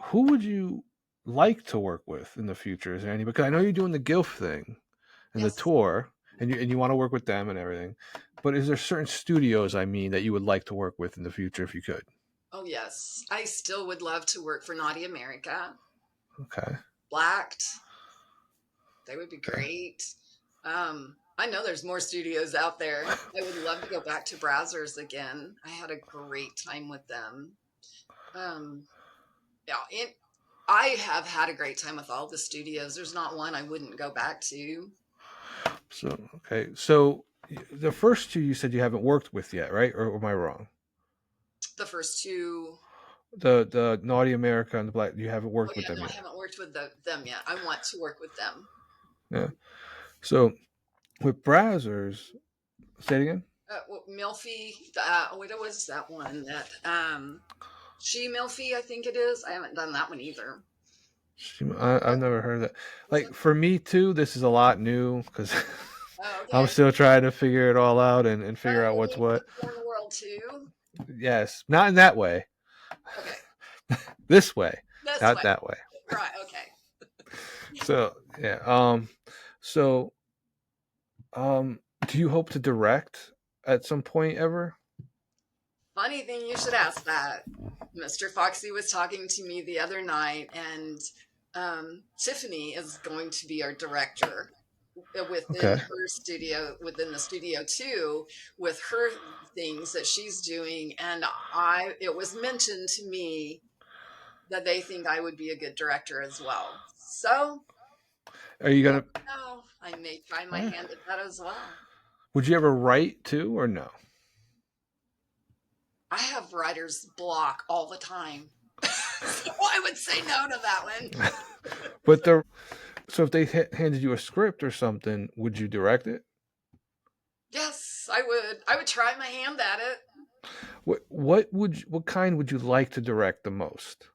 A: who would you like to work with in the future? Is there any? Because I know you're doing the GILF thing and the
B: Yes.
A: tour, and you want to work with them and everything. But is there certain studios, I mean, that you would like to work with in the future if you could?
B: Oh, yes. I still would love to work for Naughty America,
A: Okay.
B: Blacked. They would be
A: Okay.
B: great. I know there's more studios out there. I would love to go back to Brazzers again. I had a great time with them. Um, yeah, I have had a great time with all the studios. There's not one I wouldn't go back to.
A: So okay. So the first two you said you haven't worked with yet, right? Or am I wrong?
B: The first two,
A: The Naughty America and the Black, you haven't
B: oh
A: worked with
B: yeah,
A: them
B: no, I
A: yet.
B: haven't worked with them yet. I want to work with them.
A: Yeah. So with Brazzers, say it again.
B: Milfy, what was that one that She Milfy, I think it is. I haven't done that one either.
A: I've never heard of that. Like for me too, this is a lot new because
B: Oh,
A: I'm
B: okay.
A: still trying to figure it all out and figure out
B: Oh,
A: what's
B: you want
A: what.
B: to explore the world too?
A: Yes, not in that way.
B: Okay,
A: This way,
B: this
A: not
B: way.
A: that way.
B: Right. Okay.
A: So yeah. So do you hope to direct at some point ever?
B: Funny thing you should ask that. Mr. Foxy was talking to me the other night, and Tiffany is going to be our director within
A: Okay.
B: her studio, within the studio too, with her things that she's doing. And it was mentioned to me that they think I would be a good director as well. So
A: Are you
B: you never
A: gonna?
B: know. I may try my
A: eh,
B: hand at that as well.
A: Would you ever write too, or no?
B: I have writer's block all the time. So I would say no to that one.
A: But the so if they handed you a script or something, would you direct it?
B: Yes, I would. I would try my hand at it.
A: What kind would you like to direct the most?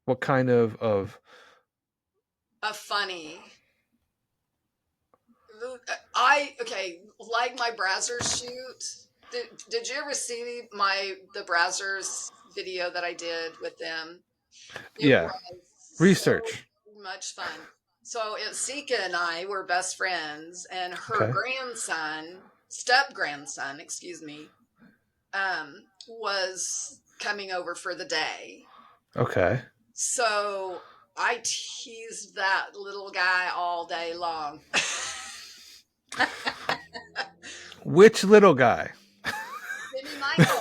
A: What kind of
B: A funny. I okay, like my Brazzers shoot. Did you ever see the Brazzers video that I did with them? It
A: yeah,
B: was so
A: research?
B: much fun. So Sika and I were best friends, and her
A: Okay.
B: grandson, step grandson, excuse me, was coming over for the day.
A: Okay.
B: So I teased that little guy all day long.
A: Which little guy?
B: Jimmy Michael.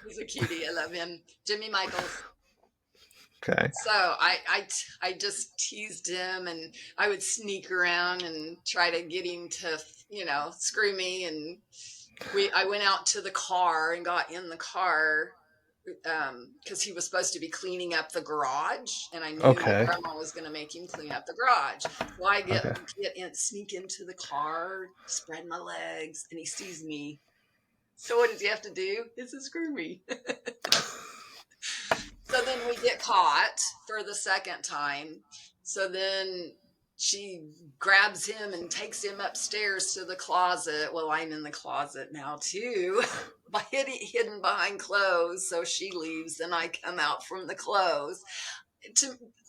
B: He's a cutie. I love him. Jimmy Michaels.
A: Okay.
B: So I just teased him, and I would sneak around and try to get him to, screw me. And I went out to the car and got in the car because he was supposed to be cleaning up the garage, and I knew my
A: Okay.
B: grandma was going to make him clean up the garage. So I
A: Okay.
B: get in, sneak into the car, spread my legs, and he sees me. So what does he have to do? Is to screw me. So then we get caught for the second time. So then she grabs him and takes him upstairs to the closet. Well, I'm in the closet now too, hidden behind clothes. So she leaves, and I come out from the clothes.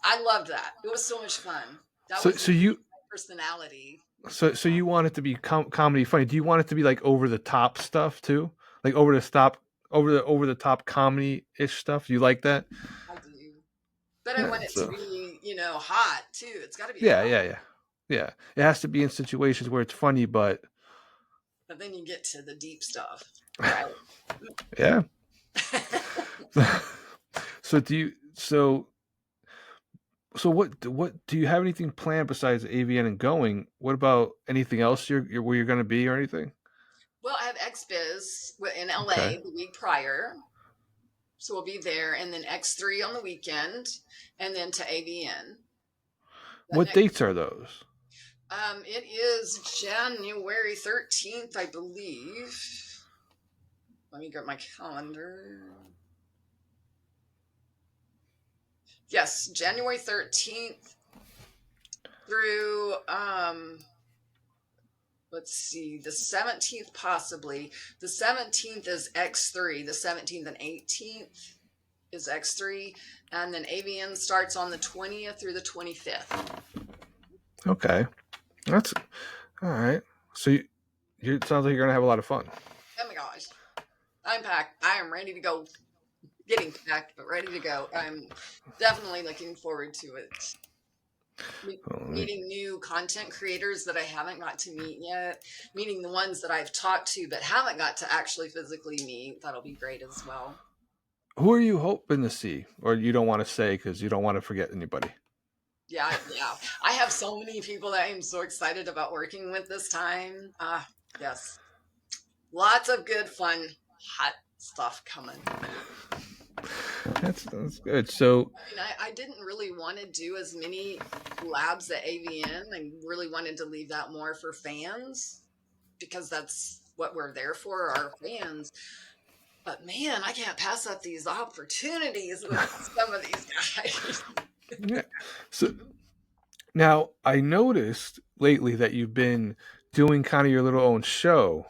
B: I loved that. It was so much fun. That
A: So
B: was
A: so
B: my
A: you
B: personality.
A: so you want it to be comedy funny? Do you want it to be like over the top stuff too? Like over the top comedy ish stuff? Do you like that?
B: I do, but I
A: Yeah.
B: want it to
A: So
B: be, hot too. It's got to be
A: yeah,
B: hot.
A: yeah, yeah, yeah. It has to be in situations where it's funny, but
B: But then you get to the deep stuff, right?
A: yeah. So do you so what do you have anything planned besides AVN and going? What about anything else you're where you're going to be or anything?
B: Well, I have XBiz in
A: Okay.
B: LA the week prior. So we'll be there, and then X3 on the weekend, and then to AVN. That
A: What
B: next,
A: dates are those?
B: it is January 13th, I believe. Let me get my calendar. Yes, January 13th through let's see, the 17th possibly. The 17th is X3, the 17th and 18th is X3, and then AVN starts on the 20th through the 25th.
A: Okay, that's all right. So it sounds like you're gonna have a lot of fun.
B: Oh my gosh. I'm packed. I am ready to go. Getting packed, but ready to go. I'm definitely looking forward to it.
A: Um,
B: Meeting new content creators that I haven't got to meet yet, meeting the ones that I've talked to but haven't got to actually physically meet. That'll be great as well.
A: who are you hoping to see, or you don't want to say because you don't want to forget anybody?
B: Yeah, yeah. I have so many people that I'm so excited about working with this time. Yes. Lots of good, fun, hot stuff coming.
A: That's good. So
B: I mean, I didn't really want to do as many labs at AVN. I really wanted to leave that more for fans because that's what we're there for, our fans. But man, I can't pass up these opportunities with some of these guys.
A: yeah. So now I noticed lately that you've been doing kind of your little own show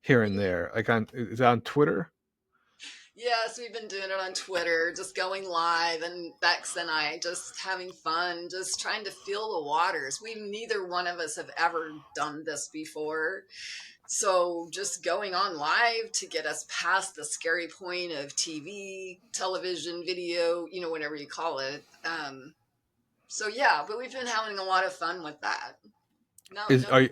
A: here and there, like on is it on Twitter?
B: Yes, we've been doing it on Twitter, just going live, and Bex and I just having fun, just trying to feel the waters. We neither one of us have ever done this before. So just going on live to get us past the scary point of TV, television, video, whatever you call it. So yeah, but we've been having a lot of fun with that. No,
A: Is
B: no,
A: are you,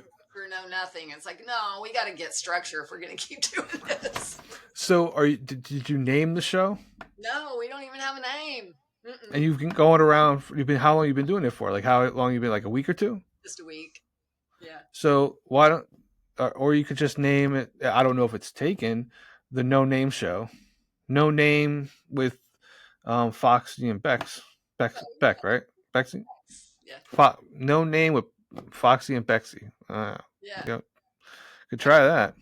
B: no, nothing. It's like, no, we got to get structure if we're going to keep doing this.
A: so are you? Did you name the show?
B: No, we don't even have a name.
A: And
B: Mm-mm.
A: you've been going around. You've been how long you been doing it for? Like how long you been? Like a week or two?
B: Just a week. Yeah.
A: So why don't? Or you could just name it. I don't know if it's taken. The No Name Show. No Name with Foxy and Beck, right? Bexy.
B: Yeah.
A: No Name with Foxy and Bexy.
B: Yeah.
A: Yep. Could try that.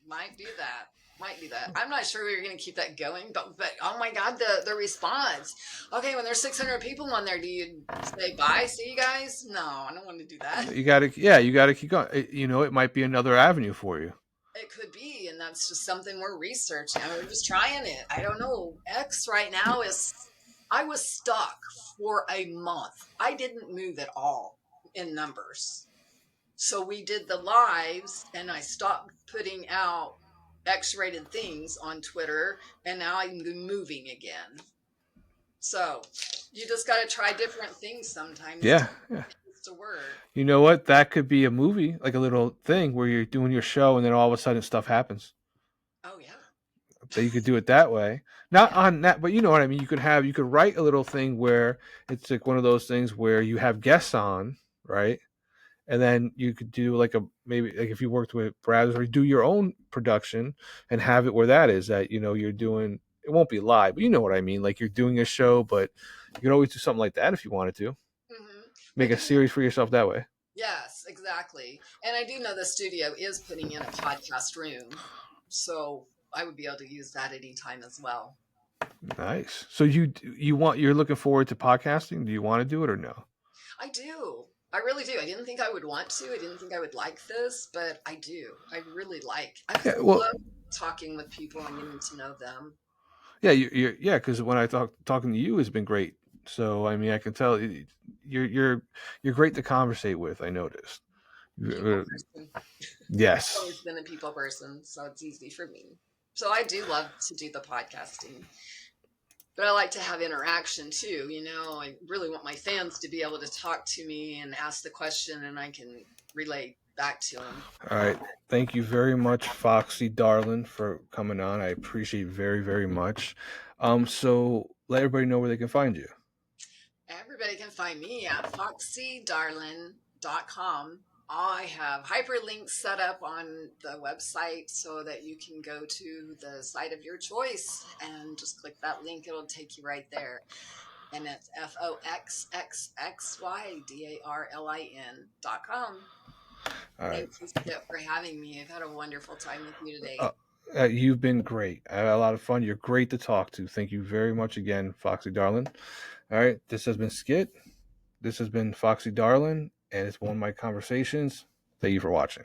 B: Might do that. Might do that. I'm not sure we are going to keep that going, but oh my god, the response. Okay, when there's 600 people on there, do you say bye, see you guys? No, I don't want to do that.
A: You gotta keep going. It might be another avenue for you.
B: It could be, and that's just something we're researching. We're just trying it. I don't know. X right now is. I was stuck for a month. I didn't move at all in numbers. So we did the lives, and I stopped putting out X-rated things on Twitter, and now I'm moving again. So you just got to try different things sometimes
A: Yeah, yeah.
B: to work.
A: You know what? That could be a movie, like a little thing where you're doing your show, and then all of a sudden stuff happens.
B: Oh yeah,
A: That you could do it that way. Not
B: yeah.
A: on that, but you know what I mean. You could write a little thing where it's like one of those things where you have guests on, right? And then you could do like a maybe like if you worked with Brazzers or do your own production and have it where that is that you're doing it won't be live, but you know what I mean. Like you're doing a show, but you could always do something like that if you wanted to
B: I
A: make a
B: do.
A: series for yourself that way.
B: Yes, exactly. And I do know the studio is putting in a podcast room, so I would be able to use that anytime as well.
A: Nice. So you're looking forward to podcasting? Do you want to do it or no?
B: I do. I really do. I didn't think I would want to. I didn't think I would like this, but I do. I really like. I just
A: Yeah. Well,
B: love talking with people and getting to know them.
A: yeah. Yeah. Because when I talking to you has been great. So I mean, I can tell you're great to conversate with. I noticed.
B: People
A: Uh,
B: person. I've
A: Yes.
B: always been a people person, so it's easy for me. So I do love to do the podcasting. But I like to have interaction too. I really want my fans to be able to talk to me and ask the question, and I can relate back to them.
A: All right. Thank you very much, Foxy Darlin, for coming on. I appreciate it very, very much. So let everybody know where they can find you.
B: Everybody can find me at foxydarlin.com. I have hyperlinks set up on the website so that you can go to the site of your choice and just click that link. It'll take you right there. and it's Foxxxydarlin.com.
A: All right.
B: Thank you, Skip, for having me. I've had a wonderful time with you
A: Uh,
B: today.
A: you've been great. I had a lot of fun. You're great to talk to. Thank you very much again, Foxy Darlin. All right. This has been Skit. This has been Foxy Darlin, and it's one of my conversations. Thank you for watching.